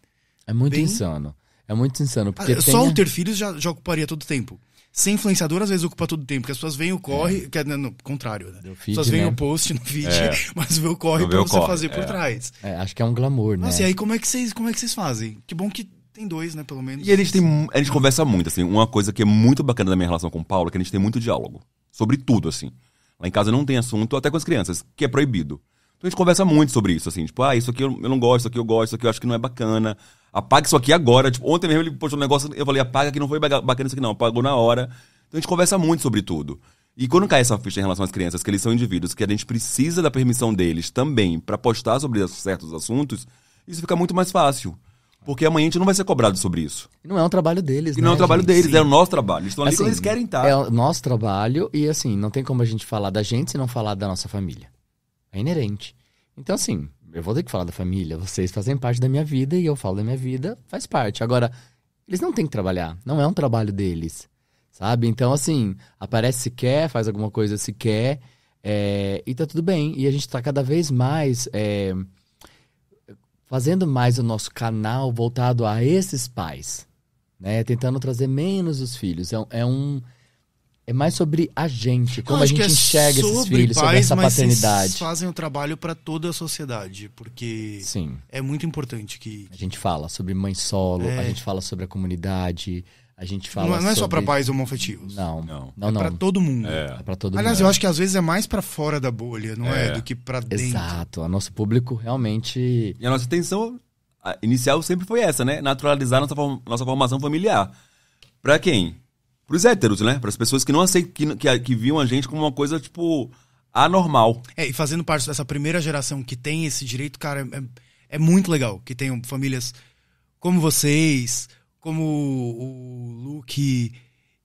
S1: É muito
S3: bem-
S1: insano. É muito insano, porque
S3: Só o ter filhos já ocuparia todo o tempo. Ser influenciador, às vezes, ocupa todo o tempo, porque as pessoas veem o corre, que é no contrário, né?
S1: Deu
S3: As
S1: feed,
S3: pessoas veem
S1: né?
S3: o post no feed, mas vê o corre
S2: Não vê
S3: pra
S2: o
S3: você
S2: corre,
S3: fazer por trás.
S1: Acho que é um glamour, né?
S3: Nossa, e aí como é que vocês fazem? Que bom que tem 2, né, pelo menos.
S2: E a gente conversa muito, assim. Uma coisa que é muito bacana da minha relação com o Paulo é que a gente tem muito diálogo. Sobre tudo, assim. Lá em casa não tem assunto, até com as crianças, que é proibido. Então a gente conversa muito sobre isso, assim. Tipo, isso aqui eu não gosto, isso aqui eu gosto, isso aqui eu acho que não é bacana. Apaga isso aqui agora. Tipo, ontem mesmo ele postou um negócio, eu falei, apaga que não foi bacana isso aqui não. Apagou na hora. Então a gente conversa muito sobre tudo. E quando cai essa ficha em relação às crianças, que eles são indivíduos, que a gente precisa da permissão deles também pra postar sobre certos assuntos, isso fica muito mais fácil. Porque amanhã a gente não vai ser cobrado sobre isso.
S1: E não é um trabalho deles,
S2: E
S1: né?
S2: não é o trabalho
S1: gente?
S2: deles,
S3: Sim.
S2: é o nosso trabalho. Eles estão ali
S1: Assim,
S2: quando eles querem estar.
S1: É o nosso trabalho e, assim, não tem como a gente falar da gente se não falar da nossa família. É inerente. Então, assim, eu vou ter que falar da família. Vocês fazem parte da minha vida e eu falo da minha vida, faz parte. Agora, eles não têm que trabalhar. Não é um trabalho deles, sabe? Então, assim, aparece se quer, faz alguma coisa se quer, e tá tudo bem. E a gente tá cada vez mais fazendo mais o nosso canal voltado a esses pais, né? Tentando trazer menos os filhos. É mais sobre a gente, como
S3: Eu
S1: a
S3: acho que
S1: gente
S3: é
S1: enxerga esses
S3: sobre
S1: filhos, sobre
S3: pais,
S1: essa
S3: mas
S1: paternidade.
S3: Vocês fazem o trabalho pra toda a sociedade, porque
S1: Sim,
S3: é muito importante que...
S1: a gente fala sobre mãe solo, a gente fala sobre a comunidade, a gente fala
S3: Não é só
S1: sobre...
S3: pra pais homoafetivos.
S1: Não.
S3: É pra todo mundo.
S1: É pra todo
S3: Aliás,
S1: mundo.
S3: eu acho que às vezes é mais pra fora da bolha, não é? Do que pra dentro.
S1: Exato, o nosso público realmente...
S2: E a nossa intenção, a inicial sempre foi essa, né? Naturalizar nossa formação familiar. Pra quem? Pros héteros, né? Pras pessoas que não aceitam, que viam a gente como uma coisa, tipo, anormal.
S3: E fazendo parte dessa primeira geração que tem esse direito, cara, é muito legal que tenham famílias como vocês, como o Luke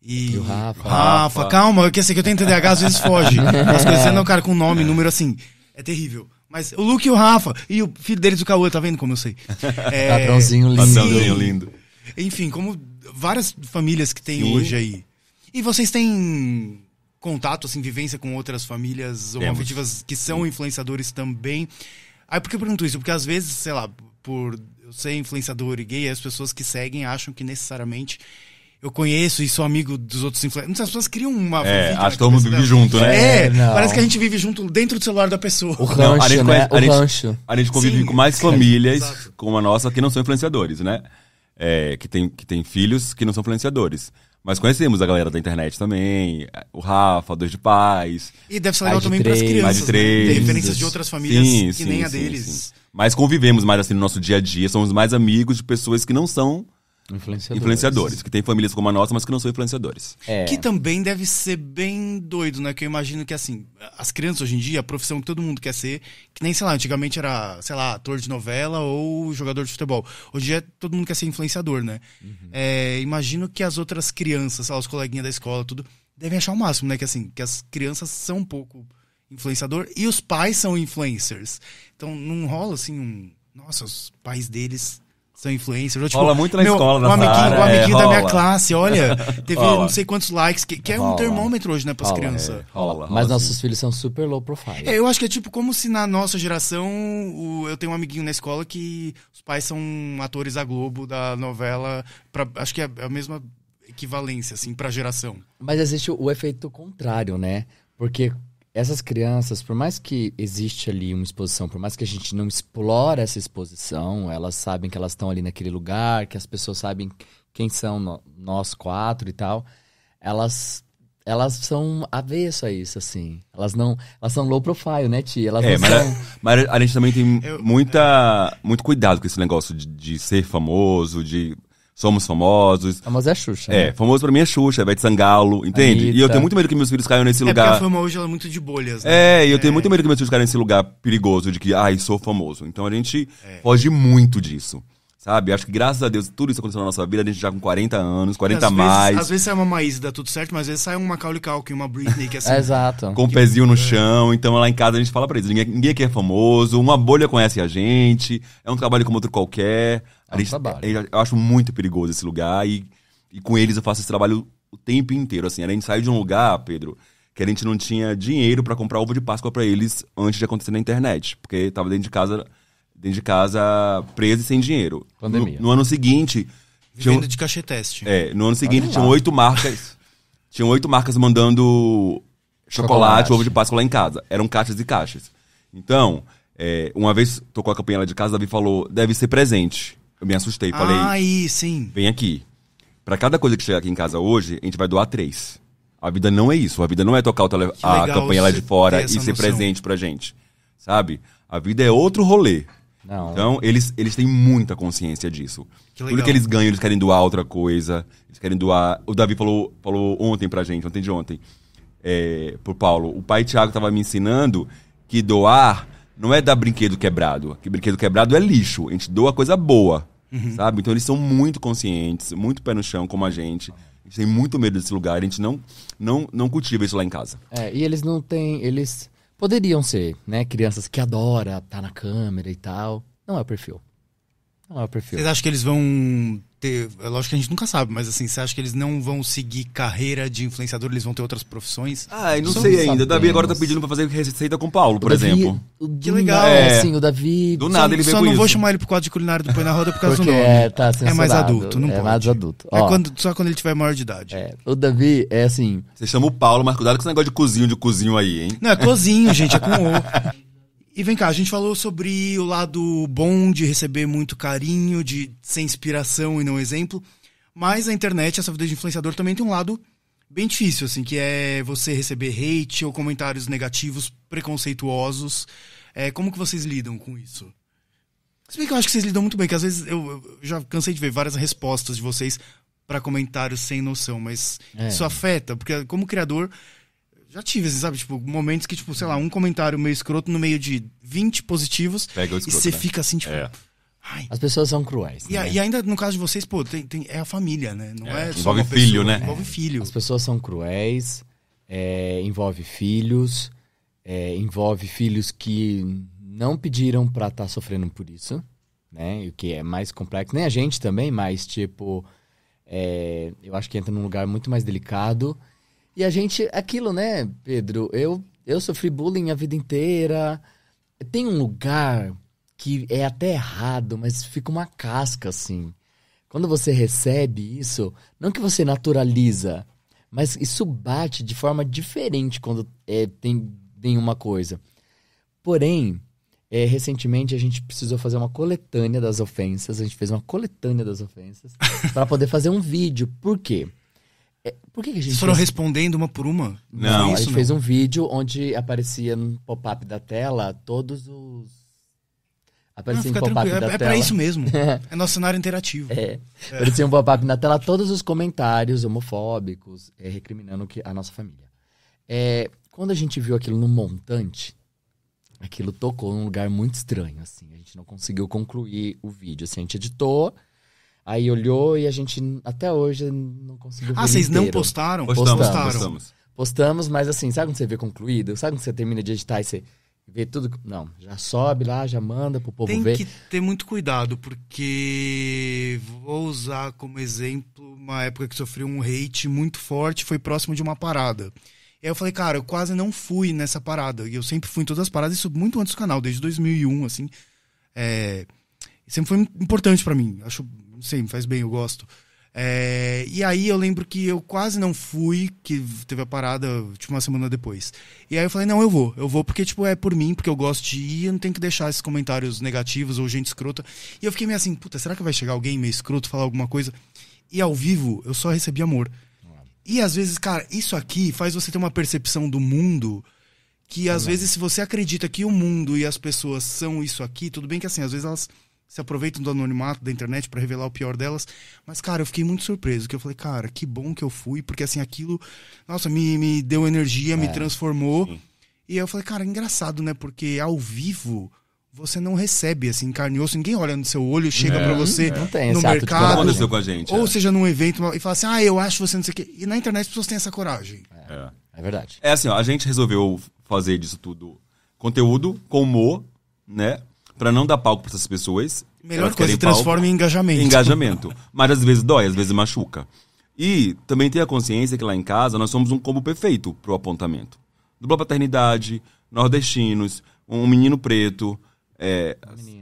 S3: e
S1: o Rafa.
S3: Rafa. Calma, que eu sei que eu tenho TDAH, às vezes foge. As coisas não, cara, com nome, número assim, é terrível. Mas o Luke e o Rafa, e o filho deles, o Cauã, tá vendo como eu sei?
S1: Padrãozinho lindo.
S2: Padrãozinho lindo.
S3: Enfim, como várias famílias que tem
S2: Sim.
S3: hoje aí. E vocês têm contato, assim, vivência com outras famílias homoafetivas que são influenciadores também? Aí por que eu pergunto isso? Porque às vezes, sei lá, por eu ser influenciador e gay, as pessoas que seguem acham que necessariamente eu conheço e sou amigo dos outros influenciadores. As pessoas criam uma...
S2: Acho que todo mundo vive junto, né?
S3: Parece que a gente vive junto dentro do celular da pessoa.
S1: O rancho, né? O rancho.
S2: A gente convive com mais famílias como a nossa que não são influenciadores, né? Que tem filhos que não são influenciadores. Mas conhecemos a galera da internet também, o Rafa, Dois de Paz.
S3: E deve ser legal também para as crianças,
S2: mais de 3,
S3: né? Ter referências de outras famílias que nem a deles.
S2: Sim. Mas convivemos mais assim no nosso dia a dia, somos mais amigos de pessoas que não são influenciadores, que têm famílias como a nossa, mas que não são influenciadores.
S3: Que também deve ser bem doido, né? Que eu imagino que, assim, as crianças hoje em dia, a profissão que todo mundo quer ser, que nem, sei lá, antigamente era, sei lá, ator de novela ou jogador de futebol. Hoje em dia todo mundo quer ser influenciador, né? Imagino que as outras crianças, sei lá, os coleguinhas da escola, tudo, devem achar o máximo, né? Que, assim, que as crianças são um pouco influenciador e os pais são influencers. Então não rola, assim, nossa, os pais deles... são influencers. Ou, tipo,
S2: rola muito na escola, na
S3: o amiguinho da minha classe, olha, teve
S2: rola.
S3: não sei quantos likes, que é um termômetro hoje, né, pras crianças.
S1: Mas nossos filhos são super low profile.
S3: Eu acho que é tipo como se na nossa geração, eu tenho um amiguinho na escola que os pais são atores da Globo, da novela, acho que é a mesma equivalência, assim, pra geração.
S1: Mas existe o efeito contrário, né? Porque essas crianças, por mais que existe ali uma exposição, por mais que a gente não explore essa exposição, elas sabem que elas estão ali naquele lugar, que as pessoas sabem quem são nós quatro e tal, elas são avesso a isso, assim. Elas são low profile, né, tia?
S2: Mas a gente também tem muito cuidado com esse negócio de ser famoso, de... Somos famosos.
S1: Famoso é a Xuxa, né?
S2: Famoso pra mim é Xuxa, Ivete Sangalo, entende?
S1: Anitta.
S2: E eu tenho muito medo que meus filhos caiam nesse lugar.
S3: Porque a fama hoje ela é muito de bolhas, né?
S2: E eu tenho muito medo que meus filhos caiam nesse lugar perigoso de que, sou famoso. Então a gente foge muito disso, sabe? Acho que graças a Deus tudo isso aconteceu na nossa vida, a gente já com 40 anos, 40 a mais.
S3: Às vezes sai uma Maísa, dá tudo certo, mas às vezes sai uma Macaulay Culkin, uma Britney, que assim...
S1: Exato.
S2: Com o pezinho no chão. Então lá em casa a gente fala pra eles, ninguém aqui é famoso, uma bolha conhece a gente, é um trabalho como outro qualquer... Eu acho muito perigoso esse lugar e com eles eu faço esse trabalho o tempo inteiro, assim. A gente saiu de um lugar, Pedro, que a gente não tinha dinheiro pra comprar ovo de Páscoa pra eles antes de acontecer na internet, porque tava dentro de casa preso e sem dinheiro.
S1: Pandemia.
S2: No ano seguinte...
S3: Vivendo de cachê teste.
S2: No ano seguinte tinham 8 marcas. Tinham 8 marcas mandando chocolate, ovo de Páscoa lá em casa. Eram caixas e caixas. Então, uma vez tocou a campanha lá de casa, Davi falou, deve ser presente. Eu me assustei, falei...
S3: sim.
S2: Vem aqui. Pra cada coisa que chegar aqui em casa hoje, a gente vai doar 3. A vida não é isso. A vida não é tocar a campanha lá de fora e ser presente pra gente. Sabe? A vida é outro rolê.
S1: Não.
S2: Então, eles têm muita consciência disso. Tudo que eles ganham, eles querem doar outra coisa. Eles querem doar... O Davi falou ontem pra gente, ontem de ontem, pro Paulo. O pai Thiago tava me ensinando que doar... Não é dar brinquedo quebrado. Que brinquedo quebrado é lixo. A gente doa coisa boa, sabe? Então eles são muito conscientes, muito pé no chão como a gente. A gente tem muito medo desse lugar. A gente não cultiva isso lá em casa.
S1: E eles não têm... Eles poderiam ser, né? Crianças que adoram estar na câmera e tal. Não é o perfil.
S3: Vocês acham que eles vão ter... É lógico que a gente nunca sabe, mas assim, você acha que eles não vão seguir carreira de influenciador, eles vão ter outras profissões?
S2: Eu não sei ainda. O Davi agora tá pedindo pra fazer receita com o Paulo, por exemplo.
S3: Que legal.
S1: Assim, o Davi...
S2: Do nada ele veio com
S3: Só não vou
S2: isso.
S3: chamar ele pro quadro de culinário do Põe na Roda por causa
S1: Porque
S3: do nome.
S1: tá censurado.
S3: É mais adulto, não pode.
S1: Mais adulto.
S3: Só quando ele tiver maior de idade.
S1: O Davi é assim...
S2: Você chama o Paulo, mas cuidado com esse negócio de cozinho aí, hein?
S3: Não, é cozinho, gente, é com o... E vem cá, a gente falou sobre o lado bom de receber muito carinho, de ser inspiração e não exemplo, mas a internet, essa vida de influenciador, também tem um lado bem difícil, assim, que é você receber hate ou comentários negativos, preconceituosos. Como que vocês lidam com isso? Se bem que eu acho que vocês lidam muito bem, que às vezes eu já cansei de ver várias respostas de vocês pra comentários sem noção, mas isso afeta, porque como criador, já tive, assim, sabe, tipo, momentos que, tipo, sei lá, um comentário meio escroto no meio de 20 positivos,
S2: Pega o escroto,
S3: e você
S2: né?
S3: fica assim, tipo... Ai.
S1: As pessoas são cruéis. Né?
S3: E ainda no caso de vocês, pô, é a família, né? Não é só
S2: envolve
S3: uma pessoa,
S2: filho, né?
S3: Envolve filho.
S1: As pessoas são cruéis, envolve filhos, envolve filhos que não pediram pra estar sofrendo por isso, né? E o que é mais complexo. Nem a gente também, mas, tipo, eu acho que entra num lugar muito mais delicado. E a gente, aquilo, né, Pedro? Eu sofri bullying a vida inteira. Tem um lugar que é até errado, mas fica uma casca, assim. Quando você recebe isso, não que você naturaliza, mas isso bate de forma diferente quando tem uma coisa. Porém, recentemente a gente precisou fazer uma coletânea das ofensas. A gente fez uma coletânea das ofensas para poder fazer um vídeo. Por quê? Por que a gente
S3: Vocês foram respondendo uma por uma?
S2: Não,
S1: a gente fez um vídeo onde aparecia no pop-up da tela todos os... Aparecia
S3: fica
S1: um pop-up
S3: tranquilo,
S1: da
S3: é
S1: tela.
S3: pra isso mesmo. É nosso cenário interativo.
S1: Aparecia um pop-up na tela todos os comentários homofóbicos, recriminando a nossa família. Quando a gente viu aquilo no montante, aquilo tocou num lugar muito estranho, assim. A gente não conseguiu concluir o vídeo. Assim, a gente editou, aí olhou e a gente até hoje não conseguiu ver
S3: Vocês
S1: inteiro.
S3: não postaram?
S2: Postamos.
S1: Postamos, mas assim, sabe quando você vê concluído? Sabe quando você termina de editar e você vê tudo? Não, já sobe lá, já manda pro povo ver.
S3: Tem que ter muito cuidado, porque vou usar como exemplo uma época que sofri um hate muito forte, foi próximo de uma parada. E aí eu falei, cara, eu quase não fui nessa parada. E eu sempre fui em todas as paradas, isso muito antes do canal, desde 2001, assim. Sempre foi importante pra mim. Acho, não sei, me faz bem, eu gosto. E aí eu lembro que eu quase não fui, que teve a parada, tipo, uma semana depois. E aí eu falei, não, eu vou porque, tipo, é por mim, porque eu gosto de ir, eu não tenho que deixar esses comentários negativos ou gente escrota. E eu fiquei meio assim, puta, será que vai chegar alguém meio escroto, falar alguma coisa? E ao vivo, eu só recebi amor. E às vezes, cara, isso aqui faz você ter uma percepção do mundo que às vezes, se você acredita que o mundo e as pessoas são isso aqui, tudo bem que assim, às vezes elas se aproveitam do anonimato da internet pra revelar o pior delas, mas, cara, eu fiquei muito surpreso, que eu falei, cara, que bom que eu fui, porque assim, aquilo, nossa, me deu energia, me transformou. Sim. E aí eu falei, cara, engraçado, né, porque ao vivo você não recebe, assim, carne e osso, ninguém olha no seu olho, chega pra você no mercado,
S2: aconteceu com a gente,
S3: ou seja, num evento, e fala assim, eu acho você não sei o quê. E na internet as pessoas têm essa coragem.
S1: É verdade.
S2: É assim, ó, a gente resolveu fazer disso tudo conteúdo com humor, né? Pra não dar palco pra essas pessoas.
S3: Melhor coisa, transforma em engajamento.
S2: Engajamento. Mas às vezes dói, às vezes machuca. E também tem a consciência que lá em casa nós somos um combo perfeito pro apontamento. Dupla paternidade, nordestinos, um menino preto,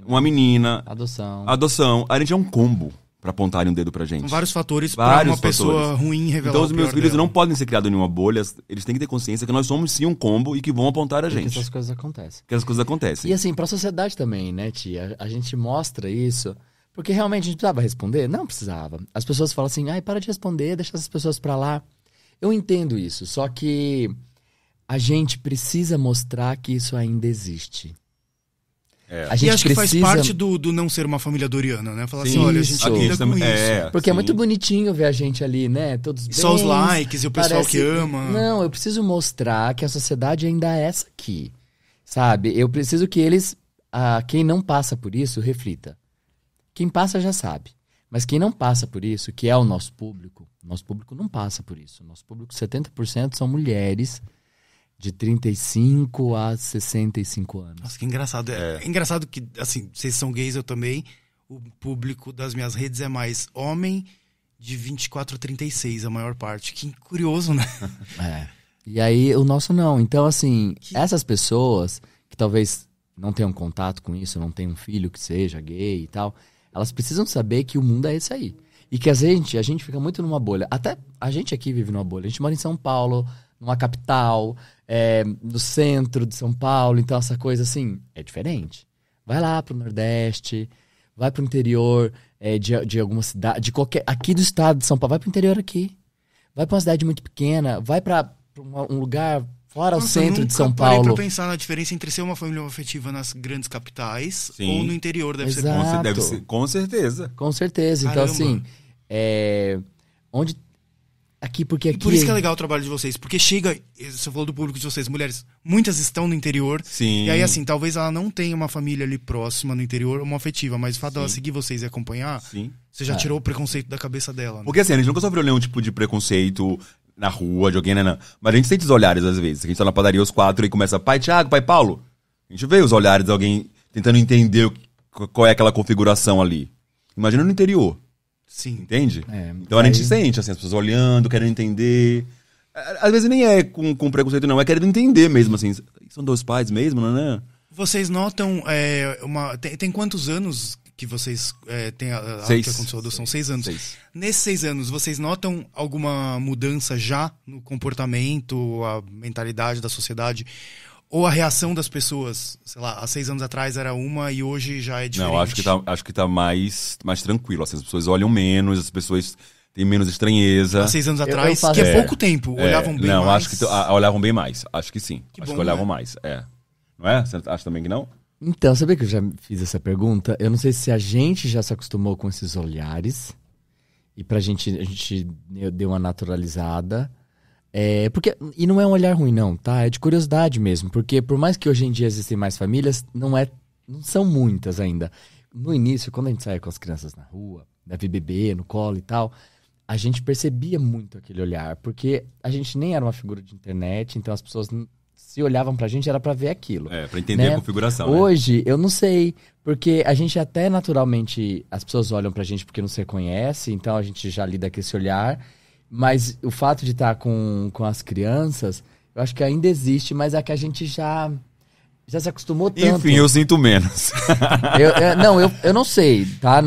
S2: uma menina. Adoção. A gente é um combo pra apontarem um dedo pra gente.
S3: São vários fatores pra uma pessoa ruim revelar.
S2: Então os meus filhos
S3: dela.
S2: não podem ser criados em uma bolha, eles têm que ter consciência que nós somos sim um combo e que vão apontar a gente.
S1: Que essas coisas acontecem.
S2: Que as coisas acontecem.
S1: E assim, pra sociedade também, né, tia? A gente mostra isso, porque realmente a gente precisava responder? Não precisava. As pessoas falam assim, para de responder, deixa essas pessoas pra lá. Eu entendo isso, só que a gente precisa mostrar que isso ainda existe. A gente
S3: acho que faz parte do não ser uma família doriana, né? Falar assim, olha, a gente lida com isso.
S1: Porque é muito bonitinho ver a gente ali, né? Todos bem.
S3: Só os likes e o pessoal que ama.
S1: Não, eu preciso mostrar que a sociedade ainda é essa aqui, sabe? Eu preciso que eles, quem não passa por isso, reflita. Quem passa já sabe. Mas quem não passa por isso, que é o nosso público não passa por isso. Nosso público, 70% são mulheres de 35 a 65 anos.
S3: Nossa, que engraçado. É engraçado que, assim, vocês são gays, eu também. O público das minhas redes é mais homem de 24 a 36, a maior parte. Que curioso, né?
S1: E aí, o nosso não. Então, assim, essas pessoas que talvez não tenham contato com isso, não tenham um filho que seja gay e tal, elas precisam saber que o mundo é esse aí. E que a gente fica muito numa bolha. Até a gente aqui vive numa bolha. A gente mora em São Paulo, numa capital, no centro de São Paulo, então essa coisa assim, é diferente. Vai lá pro Nordeste, vai pro interior de alguma cidade, aqui do estado de São Paulo, vai pro interior aqui. Vai pra uma cidade muito pequena, vai pra um lugar fora o centro de São
S3: Eu parei
S1: Paulo.
S3: pra pensar na diferença entre ser uma família afetiva nas grandes capitais
S2: Sim.
S3: ou no interior, deve ser.
S1: Exato.
S2: Deve ser, com certeza.
S1: Com certeza.
S3: Caramba.
S1: Então, assim, onde... Aqui, porque aqui...
S3: E por isso que é legal o trabalho de vocês, porque chega, você falou do público de vocês, mulheres, muitas estão no interior,
S2: Sim.
S3: e aí assim, talvez ela não tenha uma família ali próxima no interior, uma afetiva, mas o fato dela seguir vocês e acompanhar,
S2: Sim.
S3: você já tirou o preconceito da cabeça dela, né?
S2: Porque assim, a gente nunca sofreu nenhum tipo de preconceito na rua, de alguém, né? Mas a gente sente os olhares às vezes. A gente tá na padaria os quatro e começa, pai Thiago, pai Paulo. A gente vê os olhares de alguém tentando entender qual é aquela configuração ali. Imagina no interior.
S3: Sim.
S2: Entende?
S1: É,
S2: Então a gente
S1: aí-
S2: sente, assim, as pessoas olhando, querendo entender. Às vezes nem é com preconceito, não, é querendo entender mesmo, assim. São dois pais mesmo, né?
S3: Vocês notam, tem quantos anos que vocês têm a
S2: 6.
S3: que aconteceu a adoção? 6 anos.
S2: 6.
S3: Nesses 6 anos, vocês notam alguma mudança já no comportamento, a mentalidade da sociedade? Ou a reação das pessoas, sei lá, há 6 anos atrás era uma e hoje já é diferente?
S2: Não, acho que tá mais tranquilo. Assim, as pessoas olham menos, as pessoas têm menos estranheza.
S3: Há 6 anos
S1: eu
S3: atrás,
S1: faço-
S3: que é
S1: É.
S3: pouco tempo, olhavam bem
S2: não,
S3: mais.
S2: acho que olhavam bem mais. Acho que sim.
S3: Que
S2: acho
S3: bom,
S2: que olhavam
S3: né?
S2: mais. Não é? Você acha também que não?
S1: Então, sabia que eu já fiz essa pergunta? Eu não sei se a gente já se acostumou com esses olhares. E a gente deu uma naturalizada. E não é um olhar ruim, não, tá? É de curiosidade mesmo. Porque por mais que hoje em dia existem mais famílias, não são muitas ainda. No início, quando a gente saía com as crianças na rua, deve beber no colo e tal, a gente percebia muito aquele olhar. Porque a gente nem era uma figura de internet, então as pessoas se olhavam pra gente, era pra ver aquilo.
S2: Pra entender
S1: Né?
S2: a configuração. Né?
S1: Hoje, eu não sei, porque a gente até naturalmente, as pessoas olham pra gente porque não se reconhece, então a gente já lida com esse olhar, mas o fato de estar com as crianças, eu acho que ainda existe, mas é que a gente já se acostumou tanto.
S2: Enfim, eu sinto menos.
S1: Eu não sei, tá?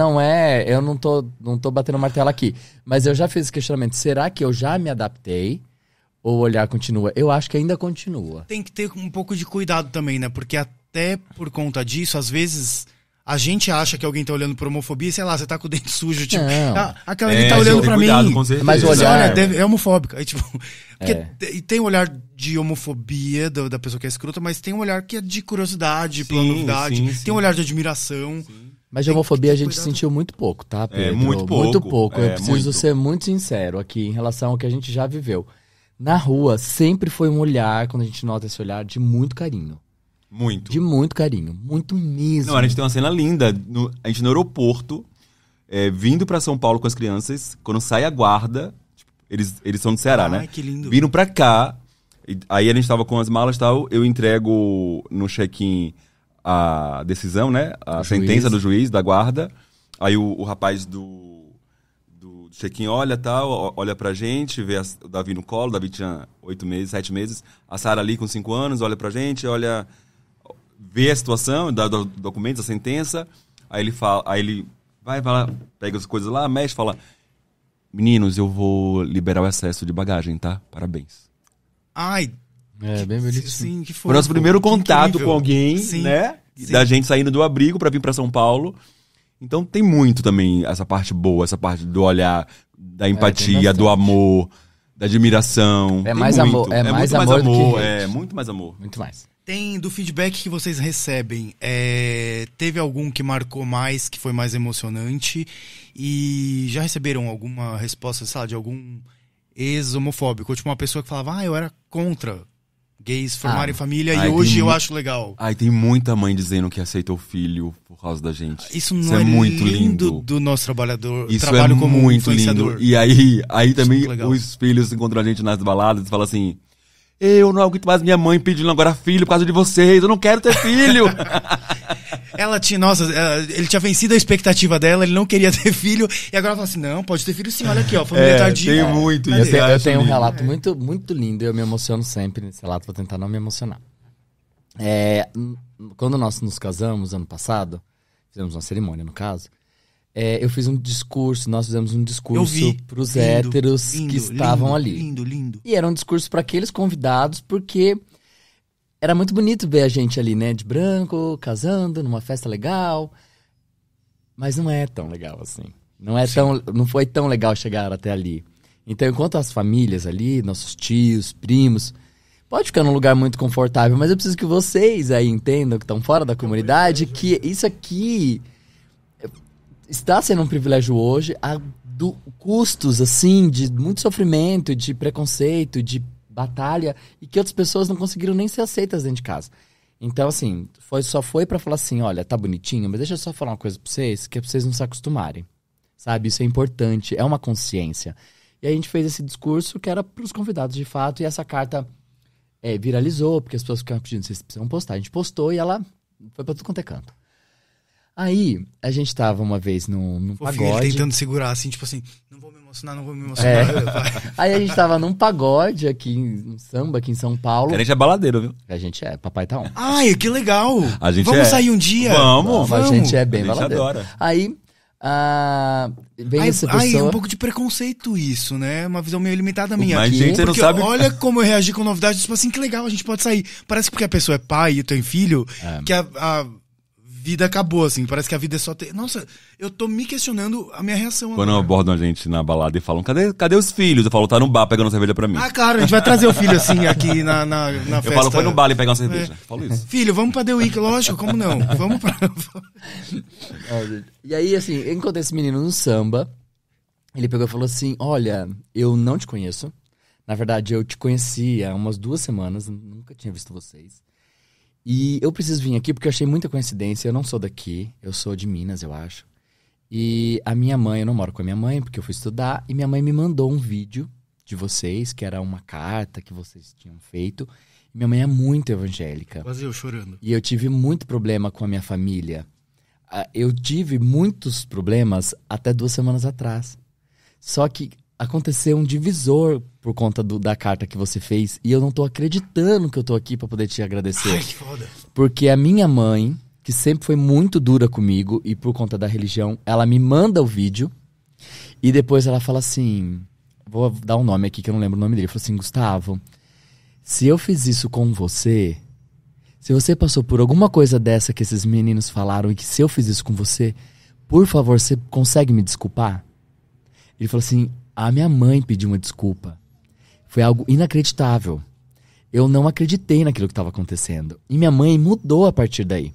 S1: Eu não tô batendo martelo aqui, mas eu já fiz esse questionamento, será que eu já me adaptei? Ou o olhar continua? Eu acho que ainda continua.
S3: Tem que ter um pouco de cuidado também, né? Porque até por conta disso, às vezes, a gente acha que alguém tá olhando por homofobia, sei lá, você tá com o dente sujo, tipo,
S1: Não.
S3: aquela ali tá olhando pra
S2: cuidado,
S3: mim.
S2: com certeza.
S1: Mas o
S3: Você
S1: olhar-
S3: olha, é homofóbica. Aí, tipo,
S1: É.
S3: e tem um olhar de homofobia da pessoa que é escrota, mas tem um olhar que é de curiosidade, pela
S2: Sim,
S3: novidade.
S2: sim,
S3: Tem
S2: sim.
S3: um olhar de admiração.
S1: Mas de
S3: Tem que
S1: homofobia
S3: ter
S1: a gente
S3: cuidado.
S1: sentiu muito pouco, tá, Pedro?
S2: muito pouco.
S1: Muito pouco. Eu preciso
S2: muito.
S1: ser muito sincero aqui em relação ao que a gente já viveu. Na rua, sempre foi um olhar, quando a gente nota esse olhar, de muito carinho.
S2: Muito.
S1: De muito carinho. Muito mesmo.
S2: Não, a gente tem uma cena linda. A gente no aeroporto, vindo pra São Paulo com as crianças, quando sai a guarda, tipo, eles são do Ceará, né?
S3: Ai, que lindo.
S2: Vindo pra cá, aí a gente tava com as malas e tal, eu entrego no check-in a decisão, né? A
S1: O
S2: sentença
S1: juiz.
S2: do juiz, da guarda. Aí o rapaz do check-in olha pra gente, vê o Davi no colo, o Davi tinha 7 meses, a Sara ali com 5 anos, olha pra gente, vê a situação, dá documentos, a sentença, aí ele vai lá, pega as coisas lá, mexe, fala, meninos, eu vou liberar o excesso de bagagem, tá? Parabéns.
S3: Ai,
S1: É, bem bonitinho.
S3: sim, que
S2: Foi o nosso
S3: fofo,
S2: primeiro
S3: que
S2: contato
S3: incrível.
S2: com alguém,
S3: Sim,
S2: né?
S3: sim.
S2: Da gente saindo do abrigo pra vir pra São Paulo. Então tem muito também essa parte boa, essa parte do olhar, da
S1: tem
S2: empatia,
S1: bastante.
S2: do amor, da admiração.
S1: É
S2: Tem
S1: mais
S2: muito.
S1: amor- é mais
S2: muito
S1: amor do que hate.
S2: É, muito mais amor.
S1: Muito mais.
S3: Tem do feedback que vocês recebem, teve algum que marcou mais, que foi mais emocionante? E já receberam alguma resposta, sei lá, de algum ex-homofóbico? Ou tipo uma pessoa que falava, eu era contra gays formarem família e
S2: Ai,
S3: hoje
S2: tem
S3: eu
S2: mu-
S3: acho legal.
S2: Ai, tem muita mãe dizendo que aceita o filho por causa da gente.
S3: Isso não é
S2: muito
S3: lindo
S2: lindo.
S3: do nosso trabalho
S2: Isso
S3: como
S2: muito
S3: influenciador.
S2: lindo. E aí também
S3: muito legal.
S2: os filhos encontram a gente nas baladas e falam assim: eu não aguento mais minha mãe pedindo agora filho por causa de vocês, eu não quero ter filho.
S3: Ele tinha vencido a expectativa dela, ele não queria ter filho, e agora ela fala assim, não, pode ter filho sim, olha aqui, ó, família tardia.
S2: tem muito
S1: Eu
S2: isso.
S1: tenho,
S2: acho
S1: um
S2: lindo.
S1: relato muito, muito lindo e eu me emociono sempre nesse relato, vou tentar não me emocionar. Quando nós nos casamos ano passado, fizemos uma cerimônia no caso, eu fiz um discurso, nós fizemos um
S3: Eu
S1: discurso
S3: vi.
S1: pros
S3: Lindo,
S1: héteros
S3: lindo,
S1: que estavam
S3: lindo,
S1: ali.
S3: Lindo, lindo.
S1: E era um discurso para aqueles convidados, porque era muito bonito ver a gente ali, né, de branco, casando, numa festa legal. Mas não é tão legal assim. Não foi tão legal chegar até ali. Então, enquanto as famílias ali, nossos tios, primos, pode ficar num lugar muito confortável, mas eu preciso que vocês aí entendam, que estão fora da comunidade, que isso aqui está sendo um privilégio hoje, custos, assim, de muito sofrimento, de preconceito, de batalha, e que outras pessoas não conseguiram nem ser aceitas dentro de casa. Então, assim, só foi pra falar assim, olha, tá bonitinho, mas deixa eu só falar uma coisa pra vocês, que é pra vocês não se acostumarem. Sabe? Isso é importante, é uma consciência. E aí a gente fez esse discurso que era pros convidados de fato, e essa carta viralizou, porque as pessoas ficavam pedindo, vocês precisam postar. A gente postou e ela foi pra tudo quanto é canto. Aí, a gente tava uma vez num pagode.
S3: Ele tentando segurar, assim, tipo assim, não vou me emocionar.
S1: Aí a gente tava num pagode aqui, um samba aqui em São Paulo.
S2: A gente é baladeiro, viu?
S1: A gente papai tá on.
S3: Ai, que legal!
S2: A gente
S3: Vamos sair um dia?
S2: Vamos.
S1: A gente é bem
S2: a gente
S1: baladeiro.
S2: adora.
S1: Aí, vem essa pessoa...
S3: Ai, é um pouco de preconceito isso, né? Uma visão meio limitada minha.
S2: Mas, gente, você não
S3: porque
S2: sabe...
S3: olha como eu reagi com novidade, tipo assim, que legal, a gente pode sair. Parece que porque a pessoa é pai e tem filho, que a vida acabou, assim. Parece que a vida é só ter... Nossa, eu tô me questionando a minha reação
S2: Quando
S3: agora.
S2: abordam a gente na balada e falam, cadê os filhos? Eu falo, tá no bar pegando cerveja pra mim.
S3: Ah, claro, a gente vai trazer o filho, assim, aqui na festa.
S2: Eu falo, foi no bar e pegar uma cerveja. Falo isso.
S3: Filho, vamos pra The Week, lógico, como não? Vamos pra...
S1: E aí, assim, eu encontrei esse menino no samba. Ele pegou e falou assim, olha, eu não te conheço. Na verdade, eu te conheci há umas 2 semanas, nunca tinha visto vocês. E eu preciso vir aqui porque eu achei muita coincidência. Eu não sou daqui, eu sou de Minas, eu acho. E a minha mãe, eu não moro com a minha mãe porque eu fui estudar. E minha mãe me mandou um vídeo de vocês, que era uma carta que vocês tinham feito. E minha mãe é muito evangélica.
S3: Quase eu chorando.
S1: E eu tive muito problema com a minha família. Eu tive muitos problemas até 2 semanas atrás. Só que aconteceu um divisor por conta da carta que você fez. E eu não tô acreditando que eu tô aqui pra poder te agradecer.
S3: Ai, que foda.
S1: Porque a minha mãe, que sempre foi muito dura comigo, e por conta da religião, ela me manda o vídeo. E depois ela fala assim... Vou dar um nome aqui que eu não lembro o nome dele. Ele falou assim, Gustavo, se eu fiz isso com você... Se você passou por alguma coisa dessa que esses meninos falaram, e que se eu fiz isso com você, por favor, você consegue me desculpar? Ele falou assim... A minha mãe pediu uma desculpa. Foi algo inacreditável. Eu não acreditei naquilo que estava acontecendo. E minha mãe mudou a partir daí.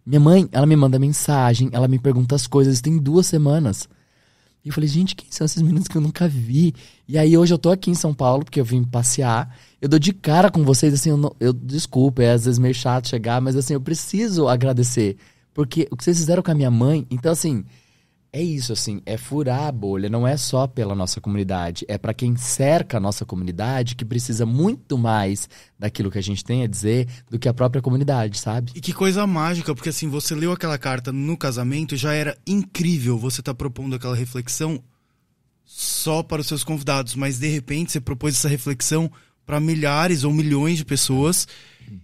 S1: Minha mãe, ela me manda mensagem, ela me pergunta as coisas, tem 2 semanas. E eu falei, gente, quem são esses meninos que eu nunca vi? E aí hoje eu tô aqui em São Paulo, porque eu vim passear. Eu dou de cara com vocês, assim, desculpa, é às vezes meio chato chegar, mas assim, eu preciso agradecer. Porque o que vocês fizeram com a minha mãe, então assim... É isso, assim, é furar a bolha, não é só pela nossa comunidade, é para quem cerca a nossa comunidade, que precisa muito mais daquilo que a gente tem a dizer do que a própria comunidade, sabe?
S3: E que coisa mágica, porque assim, você leu aquela carta no casamento, já era incrível você tá propondo aquela reflexão só para os seus convidados, mas de repente você propôs essa reflexão para milhares ou milhões de pessoas,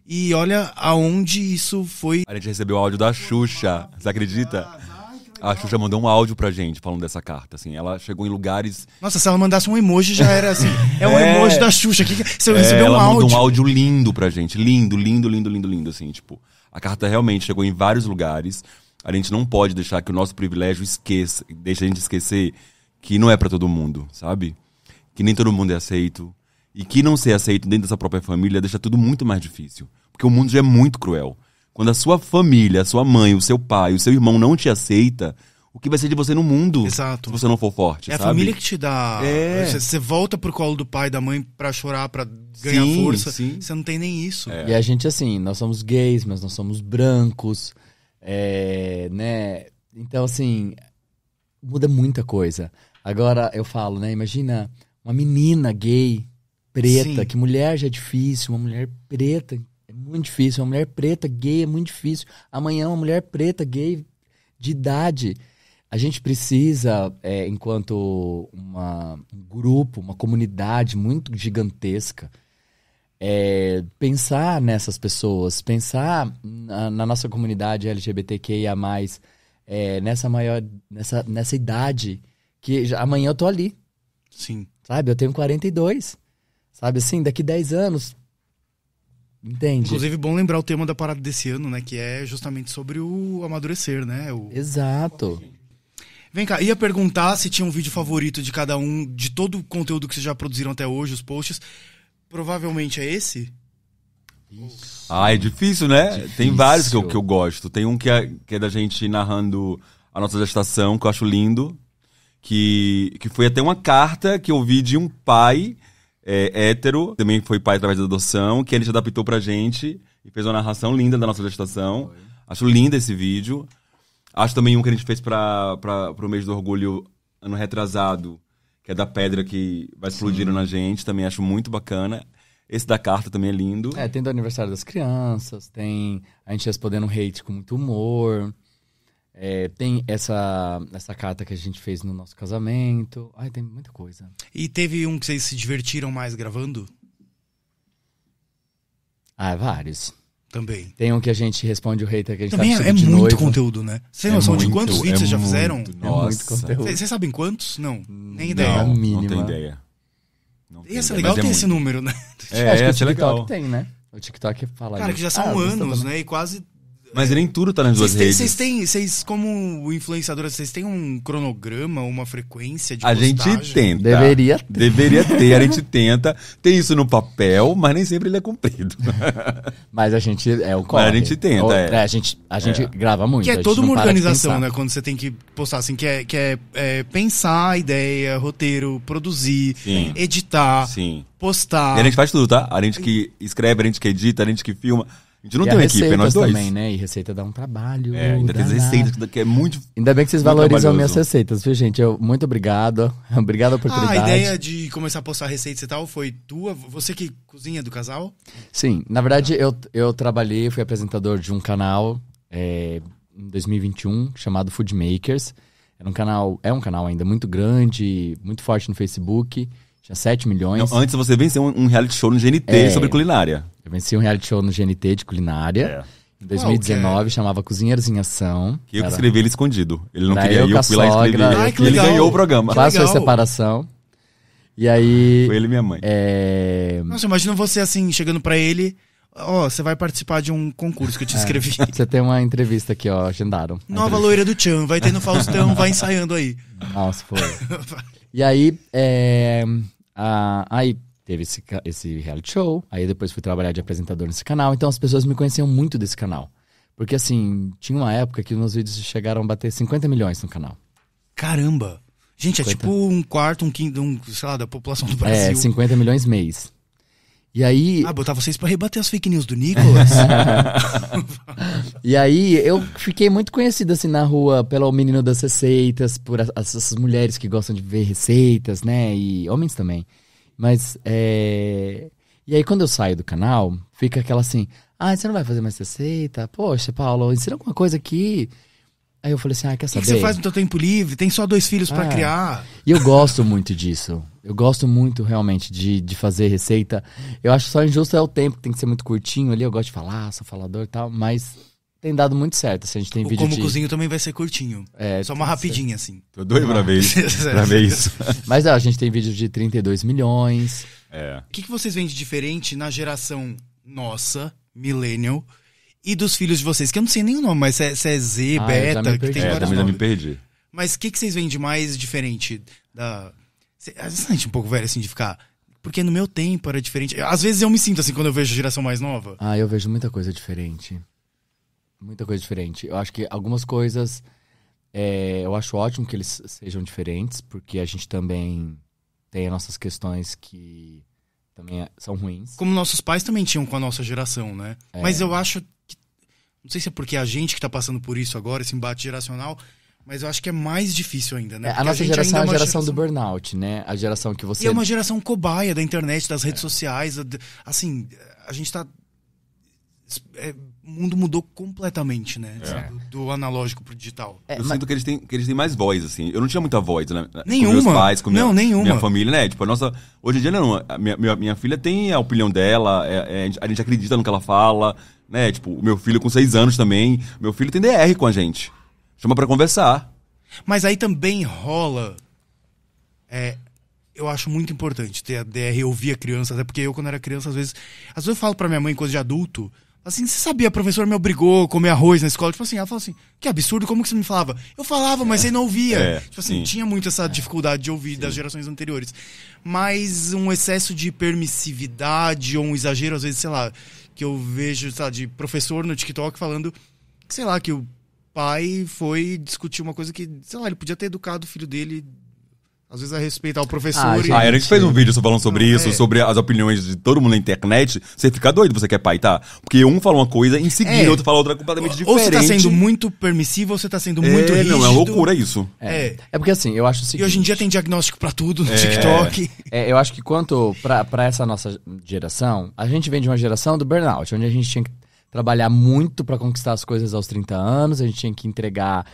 S3: e olha aonde isso foi...
S2: A gente recebeu o áudio da Xuxa, você acredita? A Xuxa mandou um áudio pra gente falando dessa carta, assim. Ela chegou em lugares...
S3: Nossa, se ela mandasse um emoji já era assim. É um emoji da Xuxa. Você recebeu um
S2: ela
S3: áudio.
S2: mandou um áudio lindo pra gente. Lindo, assim. Tipo, a carta realmente chegou em vários lugares. A gente não pode deixar que o nosso privilégio deixe a gente esquecer que não é pra todo mundo, sabe? Que nem todo mundo é aceito. E que não ser aceito dentro dessa própria família deixa tudo muito mais difícil. Porque o mundo já é muito cruel. Quando a sua família, a sua mãe, o seu pai, o seu irmão não te aceita, o que vai ser de você no mundo?
S3: Exato.
S2: Se você não for forte,
S3: é
S2: sabe?
S3: A família que te dá... Você volta pro colo do pai, da mãe pra chorar, pra ganhar força. Sim. Você não tem nem isso.
S1: E a gente, assim, nós somos gays, mas nós somos brancos, né? Então, assim, muda muita coisa. Agora, eu falo, né? Imagina uma menina gay, preta, que mulher já é difícil, uma mulher preta... É muito difícil. Uma mulher preta, gay, é muito difícil. Amanhã, uma mulher preta, gay, de idade. A gente precisa, enquanto um grupo, uma comunidade muito gigantesca, pensar nessas pessoas, pensar na nossa comunidade LGBTQIA+, nessa idade, que amanhã eu tô ali.
S3: Sim.
S1: Sabe? Eu tenho 42. Sabe assim, daqui 10 anos... Entende?
S3: Inclusive, bom lembrar o tema da parada desse ano, né? Que é justamente sobre o amadurecer, né?
S1: Exato.
S3: Vem cá, ia perguntar se tinha um vídeo favorito de cada um, de todo o conteúdo que vocês já produziram até hoje, os posts. provavelmente é esse?
S2: É difícil, né?
S1: Difícil.
S2: Tem vários que eu gosto. Tem um que é da gente narrando a nossa gestação, que eu acho lindo. Que foi até uma carta que eu vi de um pai hétero, também foi pai através da adoção, que ele se adaptou pra gente e fez uma narração linda da nossa gestação. Acho lindo esse vídeo. Acho também um que a gente fez pro mês do orgulho ano retrasado, que é da pedra que vai explodindo na gente. Também acho muito bacana. Esse da carta também é lindo.
S1: Tem do aniversário das crianças, tem a gente respondendo hate com muito humor. Tem essa carta que a gente fez no nosso casamento. Tem muita coisa.
S3: E teve um que vocês se divertiram mais gravando?
S1: Vários.
S3: Também.
S1: Tem um que a gente responde o hater que a gente
S3: Também
S1: tá
S3: é
S1: de
S3: muito
S1: noiva.
S3: conteúdo, né? Você tem noção de quantos vídeos vocês já fizeram?
S2: Nossa.
S1: muito conteúdo.
S3: Vocês sabem quantos? Não, nem ideia.
S1: Não. mínima.
S2: Não tem ideia.
S3: Ia ser legal ter esse número, né?
S1: Acho que o
S2: ia ser
S1: TikTok
S2: legal.
S1: tem, né? O TikTok fala
S3: Cara,
S1: disso.
S3: que já são
S1: Gosta
S3: anos,
S1: também.
S3: né? E quase...
S2: Mas nem tudo tá nas duas redes.
S3: Vocês, como influenciadoras, vocês têm um cronograma, uma frequência de
S2: A
S3: postagem?
S2: gente tenta.
S1: Deveria ter.
S2: Deveria ter, a gente tenta. Tem isso no papel, mas nem sempre ele é cumprido.
S1: Mas a gente o corre.
S2: Mas a gente tenta,
S1: A gente grava muito.
S3: Que
S1: a
S3: é
S1: gente
S3: toda
S1: não
S3: uma
S1: para de
S3: organização,
S1: pensar.
S3: né? Quando você tem que postar, assim, que é pensar a ideia, roteiro, produzir,
S2: Sim.
S3: editar,
S2: Sim.
S3: postar.
S2: E a gente faz tudo, tá? A gente que escreve, a gente que edita, a gente que filma. A gente não
S1: E
S2: tem
S1: a
S2: uma equipe, é nós
S1: receitas
S2: dois.
S1: também, né? E receita dá um trabalho.
S2: Ainda tem as
S1: danado.
S2: receitas, que é muito...
S1: Ainda bem que vocês
S2: muito
S1: valorizam minhas
S2: trabalhoso.
S1: receitas, viu, gente? Muito obrigado. Obrigado a oportunidade.
S3: A ideia de começar a postar receitas e tal foi tua? Você que cozinha do casal?
S1: Sim, na verdade eu trabalhei, fui apresentador de um canal em 2021 chamado Food Makers. É um canal ainda muito grande, muito forte no Facebook. Tinha 7 milhões.
S2: Não, antes você venceu um reality show no GNT sobre culinária.
S1: Eu venci um reality show no GNT de culinária. Em 2019, chamava Cozinheiros em Ação.
S2: Que eu que escrevi ele escondido. Ele não
S1: Era
S2: queria
S1: eu
S2: ir,
S1: com a
S2: eu fui lá e escrevi.
S1: sogra.
S3: Ai, que
S2: E ele
S3: legal.
S2: ganhou o programa.
S3: Claro.
S1: Quase foi
S3: legal.
S1: separação. E aí...
S2: Foi ele e minha mãe.
S3: Nossa, imagina você assim, chegando pra ele... você vai participar de um concurso que eu te escrevi.
S1: Você tem uma entrevista aqui, agendaram.
S3: Nova loira do Tchan, vai ter no Faustão, vai ensaiando aí.
S1: Nossa, foi. E aí, aí teve esse reality show, aí depois fui trabalhar de apresentador nesse canal, então as pessoas me conheciam muito desse canal. Porque assim, tinha uma época que os meus vídeos chegaram a bater 50 milhões no canal.
S3: Caramba! Gente, é
S1: 50.
S3: tipo um quarto, um quinto, sei lá, da população do Brasil.
S1: 50 milhões mês. E aí...
S3: botar vocês pra rebater as fake news do Nicolas?
S1: E aí eu fiquei muito conhecido assim na rua pelo menino das receitas, por essas mulheres que gostam de ver receitas, né? E homens também. Mas, E aí quando eu saio do canal, fica aquela assim... você não vai fazer mais receita? Poxa, Paulo, ensina alguma coisa aqui. Aí eu falei assim, quer
S3: O
S1: saber?
S3: que você faz no seu tempo livre? Tem só 2 filhos pra criar.
S1: E eu gosto muito disso. Eu gosto muito, realmente, de fazer receita. Eu acho só injusto o tempo, que tem que ser muito curtinho ali. Eu gosto de falar, sou falador e tal. Mas tem dado muito certo. Se a gente tem vídeo
S3: Como cozinho também vai ser curtinho. Só uma rapidinha, assim.
S2: Tô doido pra ver isso. Pra ver isso.
S1: Mas a gente tem vídeo de 32 milhões.
S3: O que vocês veem de diferente na geração nossa, millennial, e dos filhos de vocês? Que eu não sei nem o nome, mas se é Z,
S1: eu já
S3: Beta,
S1: me
S3: que
S1: perdi.
S3: tem vários
S2: Também já me
S3: nomes.
S2: perdi.
S3: Mas o que vocês veem de mais diferente da... Você sente um pouco velho, assim, de ficar... Porque no meu tempo era diferente. Às vezes eu me sinto assim quando eu vejo a geração mais nova.
S1: Eu vejo muita coisa diferente. Muita coisa diferente. Eu acho que algumas coisas... eu acho ótimo que eles sejam diferentes, porque a gente também tem as nossas questões que também são ruins.
S3: Como nossos pais também tinham com a nossa geração, né? Mas eu acho que... Não sei se é porque a gente que tá passando por isso agora, esse embate geracional... Mas eu acho que é mais difícil ainda, né?
S1: A nossa
S3: gente
S1: geração é
S3: ainda
S1: a geração do burnout, né? A geração que você...
S3: E é uma geração cobaia da internet, das redes sociais. Assim, a gente tá... O mundo mudou completamente, né? Do analógico pro digital.
S2: Eu sinto que eles têm mais voz, assim. Eu não tinha muita voz, né?
S3: Nenhuma.
S2: Com meus pais, com
S3: nenhuma.
S2: minha família, né? Tipo, hoje em dia, não. Minha filha tem a opinião dela, a gente acredita no que ela fala, né? Tipo, o meu filho com 6 anos também. Meu filho tem DR com a gente. Chama pra conversar.
S3: Mas aí também rola... eu acho muito importante ter a DR, ouvir a criança. Até porque eu, quando era criança, às vezes eu falo pra minha mãe coisa de adulto... Assim, você sabia, a professora me obrigou a comer arroz na escola. Tipo assim, ela falou assim, que absurdo, como que você me falava? Eu falava, mas você não ouvia. Tipo assim, tinha muito essa dificuldade de ouvir das gerações anteriores. Mas um excesso de permissividade ou um exagero, às vezes, sei lá, que eu vejo, sei lá, de professor no TikTok falando, que, sei lá, que o pai foi discutir uma coisa que, sei lá, ele podia ter educado o filho dele... Às vezes a respeitar o professor.
S2: A gente fez um vídeo falando sobre isso, sobre as opiniões de todo mundo na internet. Você fica doido, você quer pai, tá? Porque um fala uma coisa, em seguida outro fala outra completamente diferente.
S3: Ou você tá sendo muito permissivo, ou você tá sendo muito rígido.
S2: Não, é loucura isso.
S1: É porque assim, eu acho o seguinte...
S3: E hoje em dia tem diagnóstico pra tudo no TikTok.
S1: Eu acho que quanto pra essa nossa geração, a gente vem de uma geração do burnout, onde a gente tinha que trabalhar muito pra conquistar as coisas aos 30 anos, a gente tinha que entregar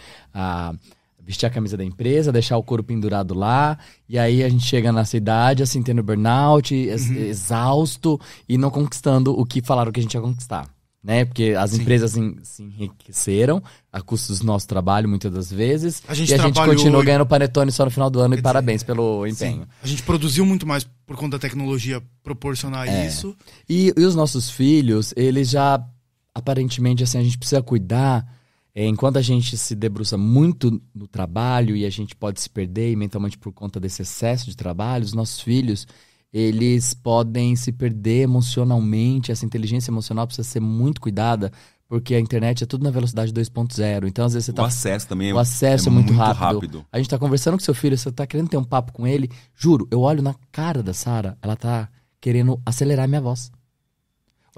S1: vestir a camisa da empresa, deixar o couro pendurado lá, e aí a gente chega nessa idade, assim, tendo burnout, exausto, e não conquistando o que falaram que a gente ia conquistar, né? Porque as empresas se enriqueceram a custo do nosso trabalho, muitas das vezes, e a gente continua ganhando panetone só no final do ano, e parabéns pelo empenho.
S3: Sim. A gente produziu muito mais por conta da tecnologia proporcionar isso.
S1: E os nossos filhos, eles já, aparentemente, assim, a gente precisa cuidar. Enquanto a gente se debruça muito no trabalho e a gente pode se perder mentalmente por conta desse excesso de trabalho, os nossos filhos, eles podem se perder emocionalmente. Essa inteligência emocional precisa ser muito cuidada, porque a internet é tudo na velocidade 2.0. Então, às vezes,
S2: o acesso também
S1: o acesso é muito rápido. A gente tá conversando com seu filho, você tá querendo ter um papo com ele. Juro, eu olho na cara da Sara, ela tá querendo acelerar minha voz.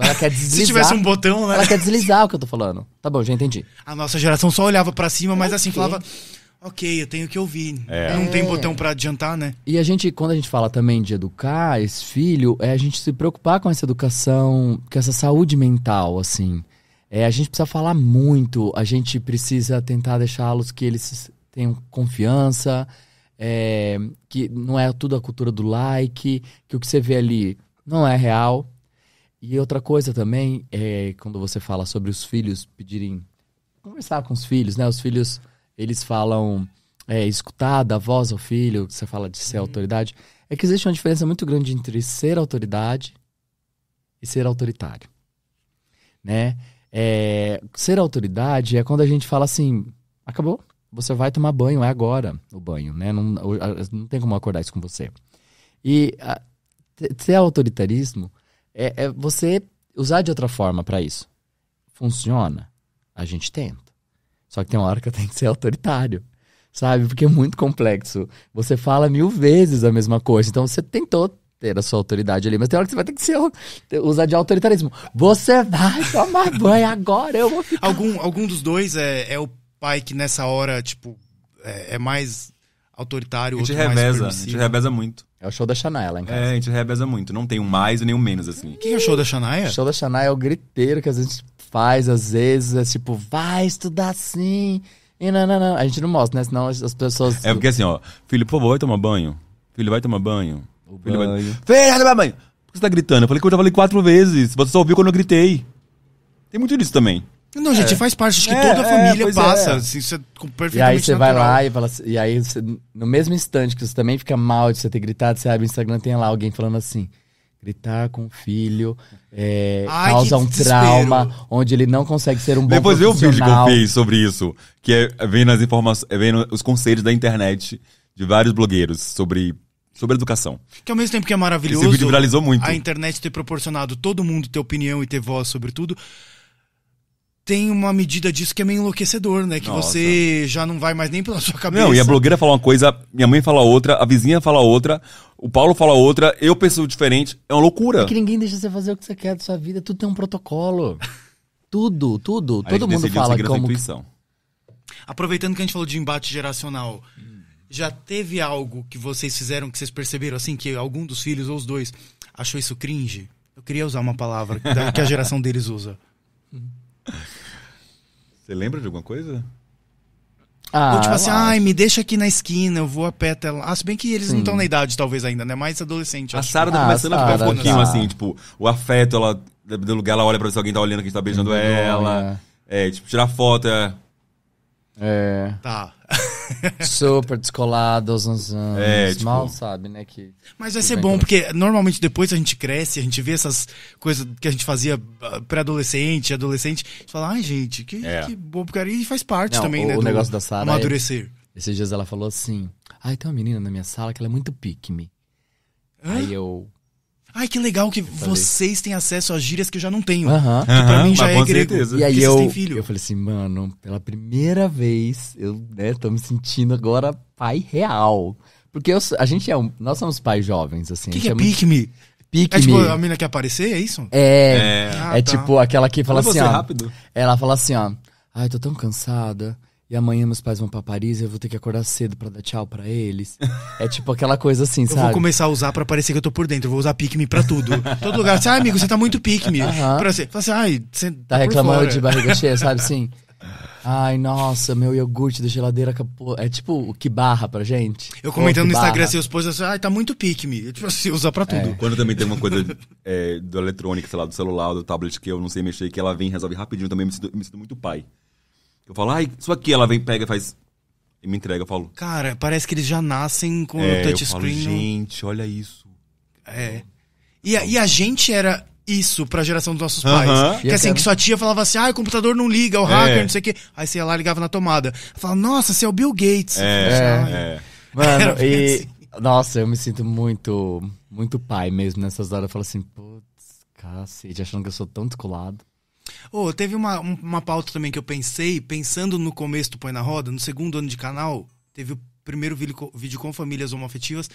S1: Ela quer deslizar.
S3: Se tivesse um botão, né?
S1: Ela quer deslizar o que eu tô falando. Tá bom, já entendi.
S3: A nossa geração só olhava pra cima, mas assim, falava... Ok, eu tenho que ouvir. Não tem botão pra adiantar, né?
S1: E a gente, quando a gente fala também de educar esse filho, é a gente se preocupar com essa educação, com essa saúde mental, assim. A gente precisa falar muito, a gente precisa tentar deixá-los que eles tenham confiança, que não é tudo a cultura do like, que o que você vê ali não é real. E outra coisa também, quando você fala sobre os filhos pedirem... Conversar com os filhos, né? Os filhos, eles falam... escutar da voz ao filho, você fala de ser autoridade. É que existe uma diferença muito grande entre ser autoridade e ser autoritário. Né? Ser autoridade é quando a gente fala assim... Acabou, você vai tomar banho, é agora o banho, né? Não tem como acordar isso com você. E ser autoritarismo... É você usar de outra forma pra isso. Funciona? A gente tenta. Só que tem uma hora que tem que ser autoritário, sabe? Porque é muito complexo. Você fala 1000 vezes a mesma coisa. Então você tentou ter a sua autoridade ali, mas tem hora que você vai ter que usar de autoritarismo. Você vai tomar banho agora, eu vou ficar...
S3: Algum dos dois é o pai que nessa hora, tipo, é mais autoritário, outro mais permissivo.
S2: A gente reveza muito.
S1: É o show da Shania lá em casa.
S2: A gente reveza muito. Não tem um mais e nem um menos, assim.
S3: O que é o show da Shania?
S1: O show da Shania é o griteiro que a gente faz, às vezes, é tipo, vai estudar assim. E não. A gente não mostra, né? Senão as pessoas...
S2: É porque assim, ó, filho, por favor, vai tomar banho. Filho, vai tomar banho.
S1: Filho,
S2: vai tomar banho. Por que você tá gritando? Eu falei que eu já falei 4 vezes. Você só ouviu quando eu gritei. Tem muito disso também.
S3: Não, gente, faz parte. Acho que toda a família passa. Assim, isso é perfeitamente
S1: e aí você
S3: natural.
S1: vai lá e fala assim, e aí você, no mesmo instante que você também fica mal de você ter gritado, você abre o Instagram, tem lá alguém falando assim, gritar com o filho causa um trauma, onde ele não consegue ser um bom
S2: Depois vê o vídeo que eu
S1: profissional.
S2: fiz sobre isso, que é vendo as informações, vendo os conselhos da internet de vários blogueiros sobre educação.
S3: Que ao mesmo tempo que é maravilhoso,
S2: esse vídeo viralizou muito.
S3: A internet ter proporcionado todo mundo ter opinião e ter voz sobre tudo, tem uma medida disso que é meio enlouquecedor, né? Que você já não vai mais nem pela sua cabeça.
S2: Não, e a blogueira fala uma coisa, minha mãe fala outra, a vizinha fala outra, o Paulo fala outra, eu penso diferente. É uma loucura.
S1: É que ninguém deixa você fazer o que você quer da sua vida, tudo tem um protocolo. Tudo. Todo mundo fala como...
S3: Aproveitando que a gente falou de embate geracional, já teve algo que vocês fizeram que vocês perceberam, assim, que algum dos filhos ou os dois achou isso cringe? Eu queria usar uma palavra que a geração deles usa.
S2: Você lembra de alguma coisa?
S3: Ou tipo assim, me deixa aqui na esquina, eu vou a pé até lá. Se bem que eles não estão na idade, talvez, ainda, né? Mais adolescente.
S2: A Sara tá começando a ficar um pouquinho assim, tipo, o afeto, ela, do lugar, ela olha pra ver se alguém tá olhando que a gente tá beijando ela. Tipo, tirar foto,
S3: Tá.
S1: Super descolados,
S2: tipo-
S1: mal sabe, né? Que
S3: Mas vai
S1: que
S3: ser
S1: vem
S3: bom,
S1: pra-
S3: porque normalmente depois a gente cresce, a gente vê essas coisas que a gente fazia pré-adolescente, adolescente, a gente fala, ai gente, que bom, porque aí faz parte
S1: Não,
S3: também,
S1: o
S3: né? do
S1: negócio da Sara
S3: amadurecer.
S1: Esses dias ela falou assim: ai, tem uma menina na minha sala que ela é muito pique-me.
S3: Hã?
S1: Aí eu.
S3: Ai, que legal que vocês têm acesso às gírias que eu já não tenho.
S1: Aham.
S3: Que pra mim já
S2: mas
S3: é
S2: com
S3: grego.
S2: certeza.
S1: E aí
S3: Porque
S1: eu,
S3: vocês têm filho.
S1: eu falei assim, mano, pela primeira vez, eu, né, tô me sentindo agora pai real. Porque nós somos pais jovens, assim.
S3: O
S1: a
S3: que
S1: gente
S3: é
S1: muito
S3: pique-me?
S1: pique
S3: É tipo,
S1: me.
S3: a mina quer aparecer, é isso?
S1: É,
S3: Ah,
S1: é
S3: tá.
S1: tipo aquela que fala
S2: Fala
S1: assim,
S2: você
S1: ó.
S2: rápido.
S1: Ela fala assim, ó. Ai, tô tão cansada. E amanhã meus pais vão pra Paris e eu vou ter que acordar cedo pra dar tchau pra eles. É tipo aquela coisa assim,
S3: Eu
S1: sabe?
S3: vou começar a usar pra parecer que eu tô por dentro. Eu vou usar pique-me pra tudo. Todo lugar. Você, amigo, você tá muito pique-me.
S1: Aham.
S3: Pra você. Fala assim, ai, você
S1: Tá
S3: por
S1: reclamando
S3: fora.
S1: de barriga cheia, sabe assim? Ai, nossa, meu iogurte da geladeira acabou. É tipo o que barra pra gente.
S3: Eu comentando
S1: Ou
S3: no
S1: que
S3: Instagram,
S1: barra.
S3: seus posts, assim, ai, tá muito pique-me. Tipo assim, usa pra tudo.
S2: Quando também tem uma coisa do eletrônico, sei lá, do celular ou do tablet que eu não sei mexer, que ela vem e resolve rapidinho, também me sinto muito pai. Eu falo, ai, isso aqui, ela vem, pega, faz e me entrega, eu falo.
S3: Cara, parece que eles já nascem com o
S2: Eu falo,
S3: touchscreen.
S2: gente, olha isso.
S3: É. E a gente era isso pra geração dos nossos
S2: Aham.
S3: pais.
S1: E
S3: Que
S1: eu
S3: assim,
S1: quero-
S3: que sua tia falava assim, o computador não liga, o hacker, não sei o quê. Aí você ia lá e ligava na tomada. Falava, nossa, você é o Bill Gates. Ai.
S2: É.
S1: Mano,
S3: Era bem
S1: e.
S3: assim.
S1: Nossa, eu me sinto muito, muito pai mesmo nessas horas. Eu falo assim, putz, cacete, achando que eu sou tão descolado.
S3: Ô, teve uma pauta também que eu pensei, pensando no começo do Põe na Roda, no segundo ano de canal, teve o primeiro vídeo com famílias homoafetivas,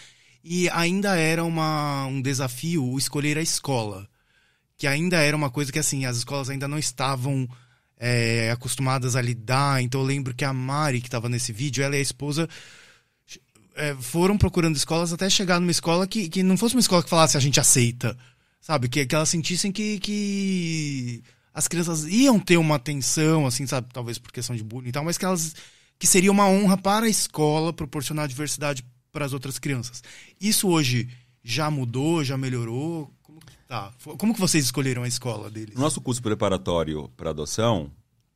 S3: e ainda era um desafio o escolher a escola. Que ainda era uma coisa que, assim, as escolas ainda não estavam acostumadas a lidar. Então eu lembro que a Mari, que estava nesse vídeo, ela e a esposa foram procurando escolas até chegar numa escola que não fosse uma escola que falasse a gente aceita, sabe? Que elas sentissem que as crianças iam ter uma atenção, assim, sabe? Talvez por questão de bullying e tal, mas que seria uma honra para a escola proporcionar diversidade para as outras crianças. Isso hoje já mudou, já melhorou? Como que tá? Como que vocês escolheram a escola deles?
S2: No nosso curso preparatório para adoção,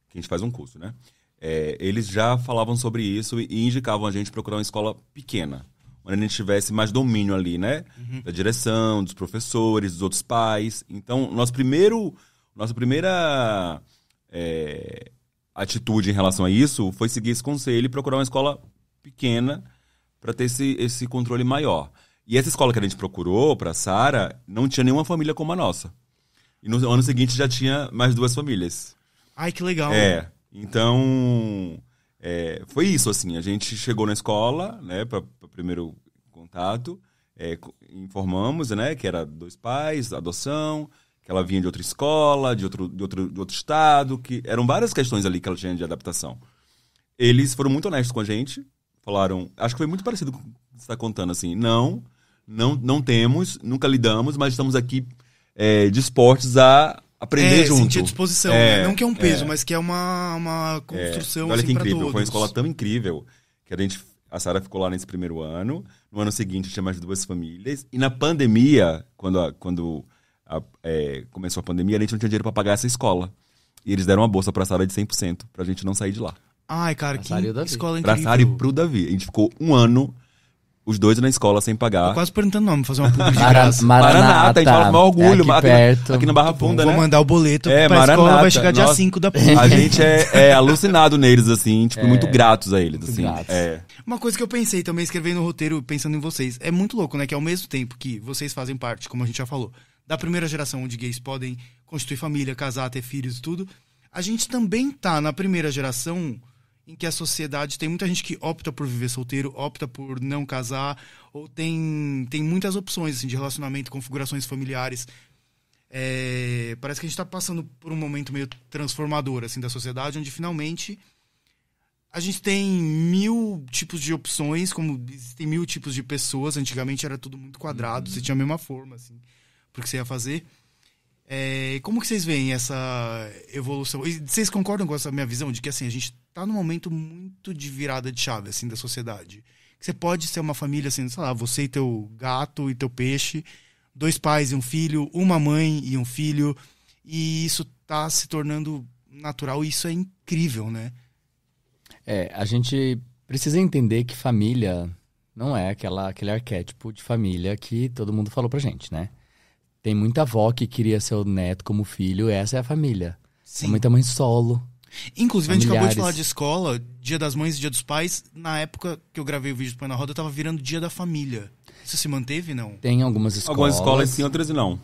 S2: que a gente faz um curso, né? Eles já falavam sobre isso e indicavam a gente procurar uma escola pequena, onde a gente tivesse mais domínio ali, né? Da direção, dos professores, dos outros pais. Então, nossa primeira atitude em relação a isso foi seguir esse conselho e procurar uma escola pequena para ter esse controle maior. E essa escola que a gente procurou para Sara não tinha nenhuma família como a nossa. E no ano seguinte já tinha mais 2 famílias.
S3: Ai, que legal.
S2: Então, foi isso, assim, a gente chegou na escola, né, para primeiro contato, informamos, né, que era 2 pais, adoção, que ela vinha de outra escola, de outro estado, que eram várias questões ali que ela tinha de adaptação. Eles foram muito honestos com a gente, falaram, acho que foi muito parecido com o que você está contando, assim, não temos, nunca lidamos, mas estamos aqui dispostos a aprender junto.
S3: Sentir disposição, né? Não que é um peso, mas que é uma construção,
S2: Olha
S3: assim,
S2: que
S3: pra
S2: incrível,
S3: todos.
S2: foi uma escola tão incrível que a Sara ficou lá nesse primeiro ano, no ano seguinte tinha mais 2 famílias, e na pandemia, quando começou a pandemia, a gente não tinha dinheiro para pagar essa escola. E eles deram uma bolsa pra Sara de 100%, pra gente não sair de lá.
S3: Ai, cara,
S1: Pra
S3: que
S1: Sara e o Davi.
S3: escola
S2: Pra
S3: incrível.
S2: Sara e pro Davi. A gente ficou um ano, os 2 na escola sem pagar.
S3: Tô quase perguntando o nome, fazer uma publi de graça.
S2: Maranata, a gente fala com o maior orgulho.
S1: aqui perto.
S2: Aqui na Barra Funda,
S3: Vou
S2: né?
S3: mandar o boleto pra
S2: Maranata.
S3: escola, vai chegar dia
S2: Nossa,
S3: 5 da PUC.
S2: A gente é alucinado neles, assim, tipo, muito gratos a eles, assim.
S1: gratos.
S3: Uma coisa que eu pensei também, escrevendo no roteiro, pensando em vocês, é muito louco, né? Que ao mesmo tempo que vocês fazem parte, como a gente já falou, da primeira geração onde gays podem constituir família, casar, ter filhos e tudo, a gente também tá na primeira geração em que a sociedade tem muita gente que opta por viver solteiro, opta por não casar, ou tem muitas opções assim, de relacionamento, configurações familiares. Parece que a gente está passando por um momento meio transformador assim, da sociedade, onde finalmente a gente tem 1000 tipos de opções, como tem 1000 tipos de pessoas. Antigamente era tudo muito quadrado, você tinha a mesma forma assim, pro que você ia fazer. Como que vocês veem essa evolução? E vocês concordam com essa minha visão de que assim, a gente tá num momento muito de virada de chave assim, da sociedade? Que você pode ser uma família assim, sei lá, você e teu gato e teu peixe, 2 pais e um filho, uma mãe e um filho, e isso tá se tornando natural e isso é incrível, né?
S1: A gente precisa entender que família não é aquele arquétipo de família que todo mundo falou pra gente, né? Tem muita avó que queria seu neto como filho, essa é a família.
S3: Sim.
S1: Tem muita mãe solo.
S3: Inclusive, a gente acabou de
S1: familiares.
S3: falar de escola, Dia das Mães e Dia dos Pais. Na época que eu gravei o vídeo do Põe na Roda, tava virando Dia da Família. Isso se manteve, não?
S1: Tem algumas escolas.
S2: Algumas escolas sim, outras não.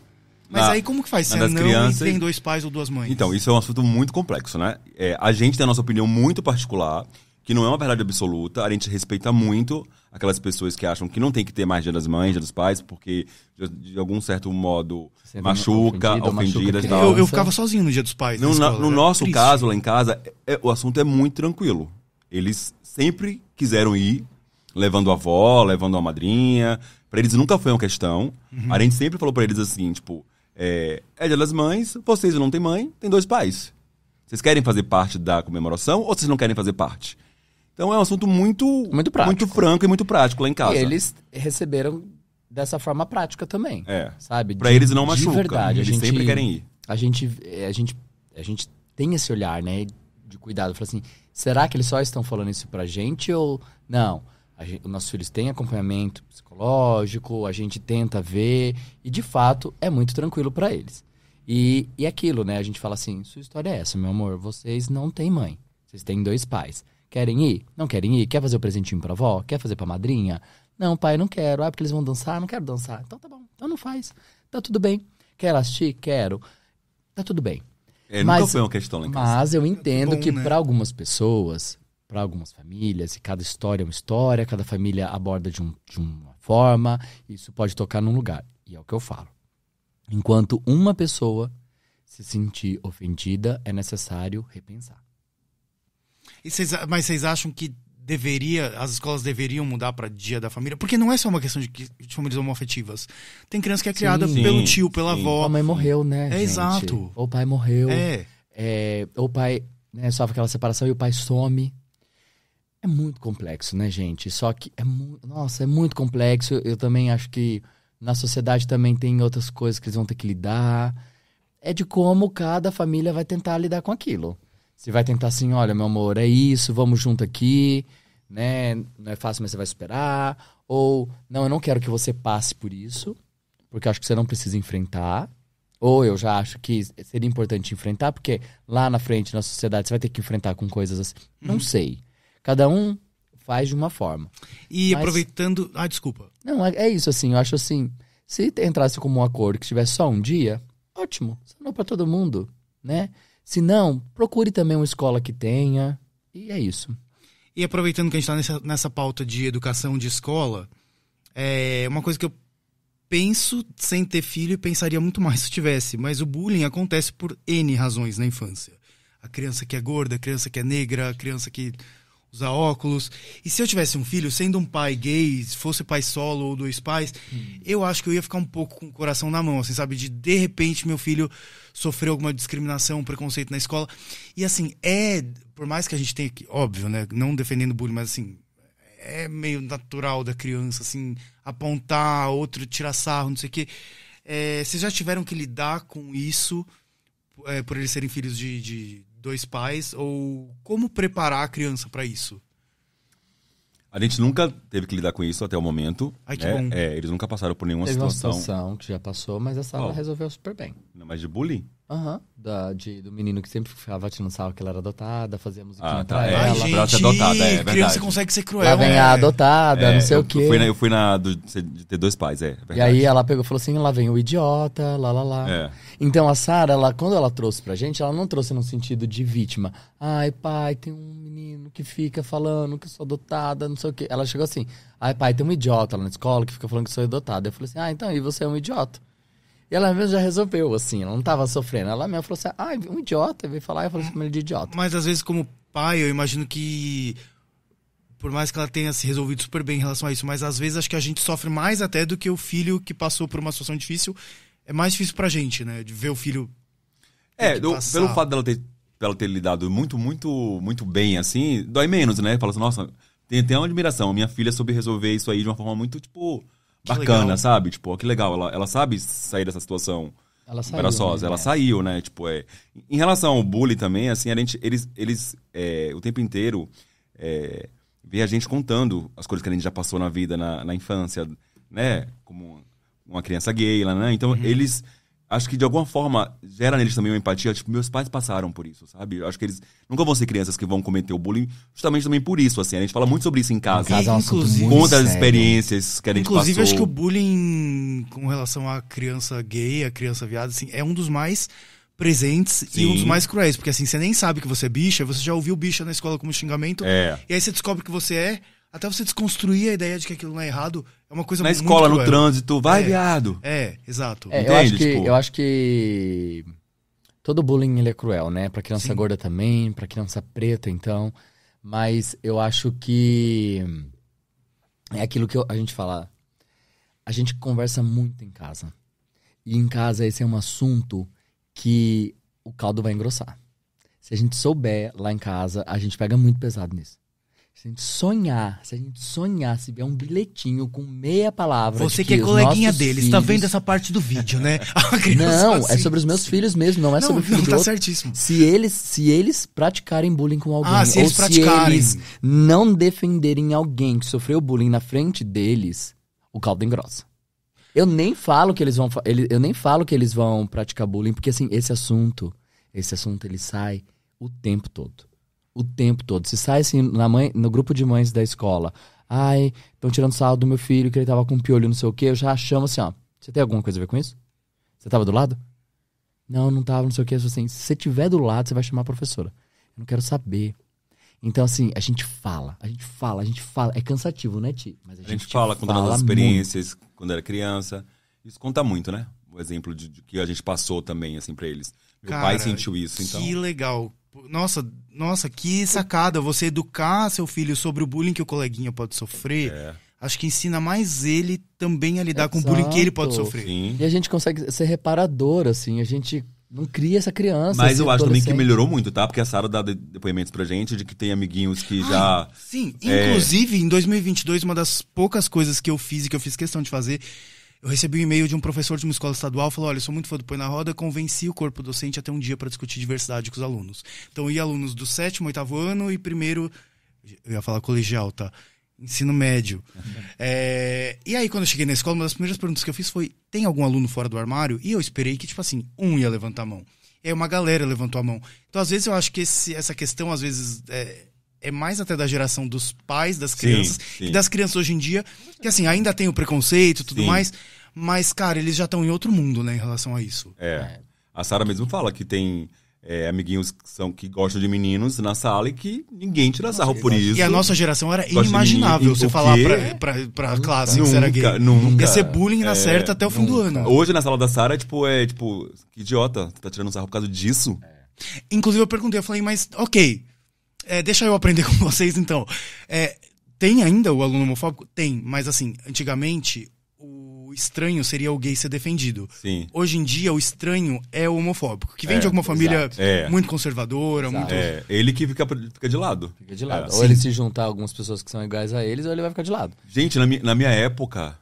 S3: Mas aí como que faz? Se
S2: das
S3: não
S2: crianças-
S3: e tem 2 pais ou 2 mães?
S2: Então, isso é um assunto muito complexo, né? A gente tem a nossa opinião muito particular, que não é uma verdade absoluta. A gente respeita muito aquelas pessoas que acham que não tem que ter mais Dia das Mães, Dia dos Pais, porque de algum certo modo
S1: Sendo
S2: machuca,
S1: ofendido,
S2: ofendidas
S1: machuca
S2: e
S1: a
S2: tal.
S3: Eu
S1: criança.
S3: ficava sozinho no Dia dos Pais. na
S2: No,
S3: escola,
S2: no
S3: era
S2: nosso
S3: triste.
S2: caso, lá em casa, o assunto é muito tranquilo. Eles sempre quiseram ir, levando a avó, levando a madrinha. Pra eles nunca foi uma questão. A gente sempre falou pra eles assim, tipo, é Dia das Mães, vocês não têm mãe, tem 2 pais. Vocês querem fazer parte da comemoração ou vocês não querem fazer parte? Então é um assunto muito
S1: prático.
S2: muito franco e muito prático lá em casa.
S1: E eles receberam dessa forma prática também. Sabe?
S2: Pra eles não machuca.
S1: De verdade.
S2: Eles sempre querem ir.
S1: A gente tem esse olhar, né? De cuidado. Fala assim, será que eles só estão falando isso pra gente ou... Não. Os nossos filhos têm acompanhamento psicológico, a gente tenta ver. E, de fato, é muito tranquilo pra eles. E aquilo, né? A gente fala assim, sua história é essa, meu amor. Vocês não têm mãe. Vocês têm 2 pais. Querem ir? Não querem ir? Quer fazer o presentinho pra avó? Quer fazer pra madrinha? Não, pai, não quero. Ah, porque eles vão dançar? Não quero dançar. Então tá bom. Então não faz. Tá tudo bem. Quer assistir? Quero. Tá tudo bem.
S2: Nunca foi uma questão lá em casa.
S1: Mas eu entendo
S3: bom,
S1: que
S3: né?
S1: pra algumas pessoas, pra algumas famílias, e cada história é uma história, cada família aborda de uma forma, isso pode tocar num lugar. E é o que eu falo. Enquanto uma pessoa se sentir ofendida, é necessário repensar.
S3: Mas vocês acham que as escolas deveriam mudar pra Dia da Família? Porque não é só uma questão de famílias homoafetivas. Tem criança que é criada
S1: Sim,
S3: pelo tio, pela
S2: sim.
S3: avó.
S1: A mãe morreu, né, gente?
S3: Exato.
S1: Ou o pai morreu.
S3: É.
S1: Ou o pai, né, sofre aquela separação e o pai some. É muito complexo, né, gente? Só que é muito complexo. Eu também acho que na sociedade também tem outras coisas que eles vão ter que lidar. É de como cada família vai tentar lidar com aquilo. Se vai tentar assim, olha, meu amor, é isso, vamos junto aqui, né? Não é fácil, mas você vai superar. Ou, não, eu não quero que você passe por isso, porque eu acho que você não precisa enfrentar. Ou eu já acho que seria importante enfrentar, porque lá na frente, na sociedade, você vai ter que enfrentar com coisas assim. Não sei. Cada um faz de uma forma.
S3: E
S1: Mas-
S3: aproveitando... Ah, desculpa.
S1: Não, é isso, assim, eu acho assim, se entrasse como um acordo que tivesse só um dia, ótimo, não para todo mundo, né? Se não, procure também uma escola que tenha, e é isso.
S3: E aproveitando que a gente tá nessa pauta de educação de escola, uma coisa que eu penso sem ter filho e pensaria muito mais se tivesse, mas o bullying acontece por N razões na infância. A criança que é gorda, a criança que é negra, a criança que usa óculos. E se eu tivesse um filho, sendo um pai gay, se fosse pai solo ou 2 pais, eu acho que eu ia ficar um pouco com o coração na mão, assim, sabe? De repente meu filho sofreu alguma discriminação, preconceito na escola. E assim, por mais que a gente tenha que, óbvio, né? Não defendendo bullying, mas assim, é meio natural da criança, assim, apontar, outro tirar sarro, não sei o quê. Vocês já tiveram que lidar com isso, por eles serem filhos de 2 pais? Ou como preparar a criança pra isso?
S2: A gente nunca teve que lidar com isso até o momento.
S3: Ai, que
S2: né?
S3: bom.
S2: Eles nunca passaram por nenhuma
S1: Teve uma
S2: situação.
S1: situação que já passou, mas essa ela resolveu super bem.
S2: Não, mas de bullying?
S1: Aham. Do menino que sempre ficava tirando sarro que ela era adotada, fazia musiquinha
S2: Ah, tá,
S1: pra
S2: é.
S1: ela.
S3: Ai,
S2: Ela
S3: gente,
S2: pra ser adotada, é verdade.
S3: criança consegue ser cruel.
S1: Lá vem
S3: né?
S1: a adotada, não sei
S2: eu,
S1: o quê.
S2: Eu fui de ter 2 pais, é verdade.
S1: E aí ela pegou e falou assim, lá vem o idiota, lá.
S2: É.
S1: Então a Sara, quando ela trouxe pra gente, ela não trouxe no sentido de vítima. Ai, pai, tem um menino que fica falando que eu sou adotada, não sei o quê. Ela chegou assim, ai, pai, tem um idiota lá na escola que fica falando que eu sou adotada. Eu falei assim, então, e você é um idiota? E ela mesmo já resolveu, assim, ela não tava sofrendo. Ela mesmo falou assim, um idiota, veio falar, eu falei assim, ele de idiota.
S3: Mas às vezes, como pai, eu imagino que, por mais que ela tenha se resolvido super bem em relação a isso, mas às vezes acho que a gente sofre mais até do que o filho que passou por uma situação difícil. É mais difícil pra gente, né? De ver o filho ter que passar.
S2: Pelo fato dela ter lidado muito, muito, muito bem, assim, dói menos, né? Fala assim, nossa, tem uma admiração. Minha filha soube resolver isso aí de uma forma muito, tipo,
S3: Que
S2: bacana,
S3: legal.
S2: sabe? Tipo, que legal. Ela sabe sair dessa situação
S1: Ela saiu,
S2: embaraçosa.
S1: né?
S2: Ela saiu, né? Tipo, Em relação ao bullying também, assim, eles o tempo inteiro, ver a gente contando as coisas que a gente já passou na vida, na infância, né? Como uma criança gay, né? Então, eles... Acho que, de alguma forma, gera neles também uma empatia. Tipo, meus pais passaram por isso, sabe? Acho que eles nunca vão ser crianças que vão cometer o bullying justamente também por isso, assim. A gente fala muito sobre isso em casa.
S1: Em casa é um assunto muito
S2: Conta as
S1: sério.
S2: experiências que a gente
S3: Inclusive,
S2: passou.
S3: acho que o bullying com relação à criança gay, à criança viada, assim, é um dos mais presentes e
S2: Sim.
S3: um dos mais cruéis. Porque, assim, você nem sabe que você é bicha, você já ouviu bicha na escola como xingamento.
S2: É.
S3: E aí você descobre que você é, até você desconstruir a ideia de que aquilo não é errado, é uma coisa
S2: Na
S3: muito
S2: escola, no
S3: cruel.
S2: trânsito, vai,
S3: É.
S2: viado.
S3: É, exato.
S1: É,
S2: Entende?
S1: eu acho que todo bullying ele é cruel, né? Pra criança
S3: Sim.
S1: gorda também, pra criança preta, então. Mas eu acho que é aquilo que a gente fala. A gente conversa muito em casa. E em casa esse é um assunto que o caldo vai engrossar. Se a gente souber lá em casa, a gente pega muito pesado nisso. Se a gente sonhar, se vier um bilhetinho com meia palavra.
S3: Você
S1: de
S3: que é
S1: os
S3: coleguinha
S1: nossos
S3: deles, tá
S1: filhos-
S3: vendo essa parte do vídeo, né? A criança
S1: Não,
S3: assim.
S1: é sobre os meus filhos mesmo, não é sobre o filho do
S3: tá
S1: outro.
S3: certíssimo.
S1: Se eles praticarem bullying com alguém,
S3: Ah, se
S1: ou
S3: eles praticarem.
S1: se eles não defenderem alguém que sofreu bullying na frente deles, o caldo engrossa. Eu nem falo que eles vão, eu nem falo que eles vão praticar bullying, porque assim, esse assunto ele sai o tempo todo. O tempo todo. Se sai assim no grupo de mães da escola, ai, estão tirando sarro do meu filho, que ele tava com piolho, não sei o quê, eu já chamo assim, ó, você tem alguma coisa a ver com isso? Você tava do lado? Não tava, não sei o quê. Assim, se você tiver do lado, você vai chamar a professora. Eu não quero saber. Então, assim, a gente fala. É cansativo, né, Ti? Mas
S2: A gente fala contando as
S1: muito.
S2: experiências quando era criança. Isso conta muito, né? O exemplo de que a gente passou também, assim, pra eles. Meu
S3: Cara,
S2: pai sentiu isso, então...
S3: Que legal. Nossa, que sacada. Você educar seu filho sobre o bullying que o coleguinha pode sofrer, acho que ensina mais ele também a lidar com o bullying que ele pode
S1: Exato.
S3: sofrer.
S2: Sim.
S1: E a gente consegue ser reparador, assim. A gente não cria essa criança.
S2: Mas
S1: esse
S2: eu acho também que
S1: adolescente.
S2: melhorou muito, tá? Porque a Sara dá depoimentos pra gente de que tem amiguinhos que já...
S3: Sim, inclusive, em 2022, uma das poucas coisas que eu fiz e que eu fiz questão de fazer, eu recebi um e-mail de um professor de uma escola estadual, falou, olha, eu sou muito fã do Põe na Roda, convenci o corpo docente a ter um dia para discutir diversidade com os alunos. Então, ia alunos do 7º, 8º ano e primeiro, eu ia falar colegial, tá? Ensino médio. E aí, quando eu cheguei na escola, uma das primeiras perguntas que eu fiz foi, tem algum aluno fora do armário? E eu esperei que, tipo assim, um ia levantar a mão. E aí uma galera levantou a mão. Então, às vezes, eu acho que essa questão, às vezes, é mais até da geração dos pais, das crianças,
S2: sim.
S3: e das crianças hoje em dia, que assim, ainda tem o preconceito e tudo
S2: Sim.
S3: mais, mas, cara, eles já estão em outro mundo, né, em relação a isso.
S2: A Sara mesmo fala que tem amiguinhos que gostam de meninos na sala e que ninguém tira sarro por isso.
S3: E a nossa geração era
S2: Gosta de
S3: inimaginável
S2: menino.
S3: você
S2: O
S3: falar
S2: quê?
S3: pra classe que você era gay.
S2: Nunca.
S3: Ia ser bullying na certa até o fim do ano.
S2: Hoje na sala da Sara é tipo, que idiota, tá tirando sarro por causa disso?
S3: Inclusive eu perguntei, eu falei, mas ok, deixa eu aprender com vocês então. Tem ainda o aluno homofóbico? Tem, mas assim, antigamente o estranho seria o gay ser defendido.
S2: Sim.
S3: Hoje em dia o estranho é o homofóbico, que vem de alguma família muito conservadora, muito...
S2: Ele que fica de lado.
S1: Fica de lado.
S2: Sim.
S1: Ou ele se juntar a algumas pessoas que são iguais a eles, ou ele vai ficar de lado.
S2: Gente, na minha época,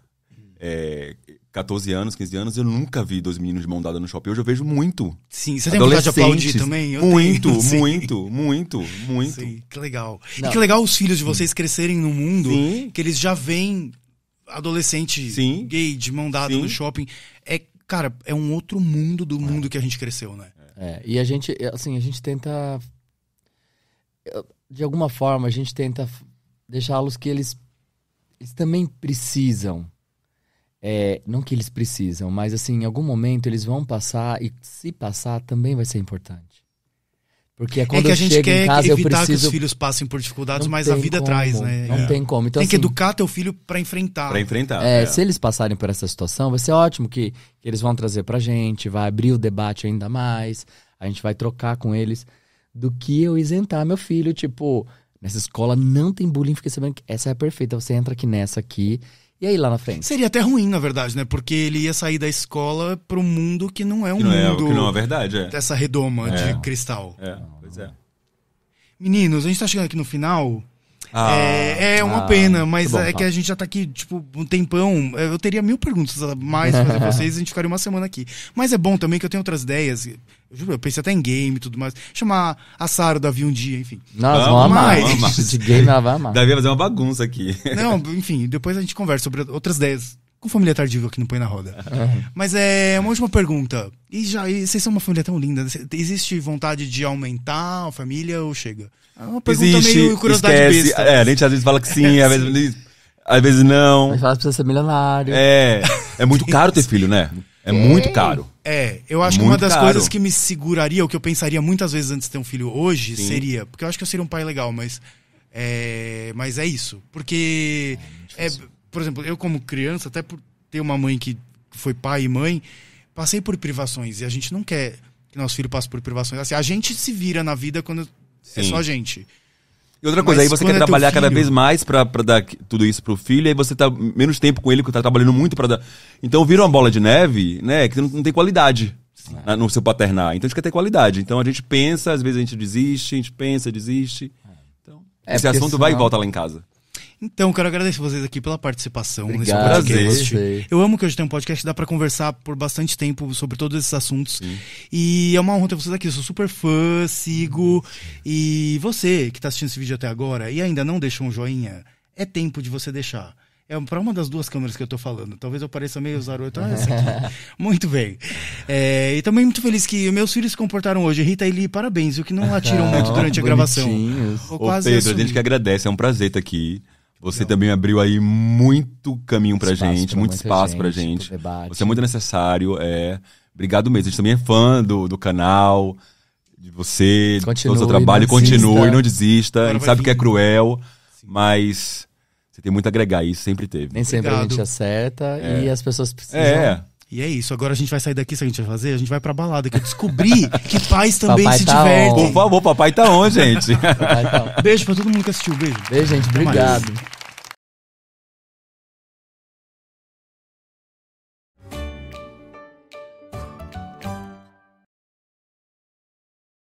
S2: 14 anos, 15 anos, eu nunca vi dois meninos de mão dada no shopping. Hoje eu vejo muito.
S3: Sim, você tem vontade de aplaudir também? Eu
S2: Muito,
S3: tenho, sim.
S2: muito.
S3: Sim, que legal.
S1: Não.
S3: E que legal os filhos de vocês crescerem num mundo
S2: Sim.
S3: que eles já veem adolescente
S2: Sim.
S3: gay de mão dada
S2: Sim.
S3: no shopping. Cara, é um outro mundo do mundo que a gente cresceu, né?
S1: E a gente tenta... De alguma forma, a gente tenta deixá-los que eles também precisam. Não que eles precisam, mas assim, em algum momento eles vão passar, e se passar, também vai ser importante. Porque quando
S3: que a
S1: eu
S3: gente
S1: chego
S3: quer
S1: em casa, eu
S3: evitar que
S1: preciso...
S3: os filhos passem por dificuldades,
S1: Não
S3: mas a
S1: tem
S3: vida
S1: como,
S3: traz, né?
S1: Não tem como. Então,
S3: tem que
S1: assim,
S3: educar teu filho pra enfrentar.
S2: Pra enfrentar.
S1: Se eles passarem por essa situação, vai ser ótimo que eles vão trazer pra gente, vai abrir o debate ainda mais, a gente vai trocar com eles, do que eu isentar meu filho, tipo, nessa escola não tem bullying, fiquei sabendo que essa é a perfeita, você entra aqui nessa aqui, e aí lá na frente.
S3: Seria até ruim, na verdade, né? Porque ele ia sair da escola pra um mundo que não é um mundo
S2: Que não é verdade,
S3: dessa redoma de cristal.
S2: Pois é.
S3: Meninos, a gente tá chegando aqui no final. É uma pena, mas
S1: tá bom,
S3: é que a gente já tá aqui, tipo, um tempão. Eu teria 1000 perguntas a mais pra fazer vocês, a gente ficaria uma semana aqui. Mas é bom também que eu tenho outras ideias. Eu pensei até em game e tudo mais. Chamar a Sara, o Davi um dia, enfim.
S1: Nós vamos amar.
S3: Mas-
S1: De game ela vai amar.
S2: Davi vai fazer uma bagunça aqui.
S3: Não, enfim, depois a gente conversa sobre outras ideias. Com família tardiva que não põe na roda. Mas é uma última pergunta. E vocês são uma família tão linda. Existe vontade de aumentar a família ou chega? É uma pergunta meio curiosidade
S2: esquece.
S3: besta.
S2: A gente às vezes fala que sim, às vezes não.
S1: Mas fala pra você ser milionário.
S2: É muito caro ter filho, né? É muito caro.
S3: Eu acho que uma
S2: Muito
S3: das
S2: caro.
S3: coisas que me seguraria, o que eu pensaria muitas vezes antes de ter um filho hoje,
S2: Sim.
S3: seria... Porque eu acho que eu seria um pai legal, mas é isso. Porque, por exemplo, eu como criança, até por ter uma mãe que foi pai e mãe, passei por privações. E a gente não quer que nosso filho passe por privações. Assim, a gente se vira na vida quando é
S2: Sim.
S3: só a gente.
S2: E outra coisa,
S3: Mas
S2: aí você
S3: quando
S2: quer
S3: é teu
S2: trabalhar cada
S3: filho-
S2: vez mais pra dar tudo isso pro filho, aí você tá menos tempo com ele, porque tá trabalhando muito pra dar. Então vira uma bola de neve, né? Que não tem qualidade no seu paternar. Então a gente quer ter qualidade. Então a gente pensa, às vezes a gente desiste, a gente pensa, desiste. Então, esse
S1: porque
S2: assunto vai e
S1: senão-
S2: volta lá em casa.
S3: Então, quero agradecer vocês aqui pela participação nesse
S1: Obrigado.
S3: podcast.
S1: Prazer.
S3: Eu amo que hoje tem um podcast que dá pra conversar por bastante tempo sobre todos esses assuntos. E é uma honra ter vocês aqui. Eu sou super fã, sigo. E você que tá assistindo esse vídeo até agora e ainda não deixou um joinha, é tempo de você deixar. É pra uma das duas câmeras que eu tô falando. Talvez eu pareça meio 08. Essa aqui. Muito bem. E também muito feliz que meus filhos se comportaram hoje. Rita e Li, parabéns. O que não latiram muito durante a gravação.
S1: Bonitinhos.
S3: Vou
S2: Ô
S3: quase
S2: Pedro, a
S3: assumir.
S2: gente que agradece, é um prazer estar aqui. Você também abriu aí muito caminho pra
S1: Espaço
S2: gente,
S1: pra
S2: muito
S1: muita
S2: espaço pra
S1: gente,
S2: gente.
S1: pro debate.
S2: Você é muito necessário, Obrigado mesmo. A gente também é fã do canal, de você,
S1: Continue,
S2: do seu trabalho.
S1: não
S2: Continue,
S1: desista.
S2: não desista.
S3: Agora
S2: A gente
S3: vai
S2: sabe que é
S3: vir.
S2: cruel, mas você tem muito a agregar, isso sempre teve.
S1: Nem sempre a
S3: Obrigado.
S1: gente acerta e as pessoas precisam.
S3: E é isso, agora a gente vai sair daqui, se a gente vai fazer, a gente vai pra balada, que eu descobri que pais também
S1: Papai
S3: se
S1: tá
S3: divertem.
S2: Por favor, papai tá onde, gente?
S1: Vai, então.
S3: Beijo pra todo mundo que assistiu, beijo.
S1: Beijo, gente.
S3: mais.
S1: Obrigado.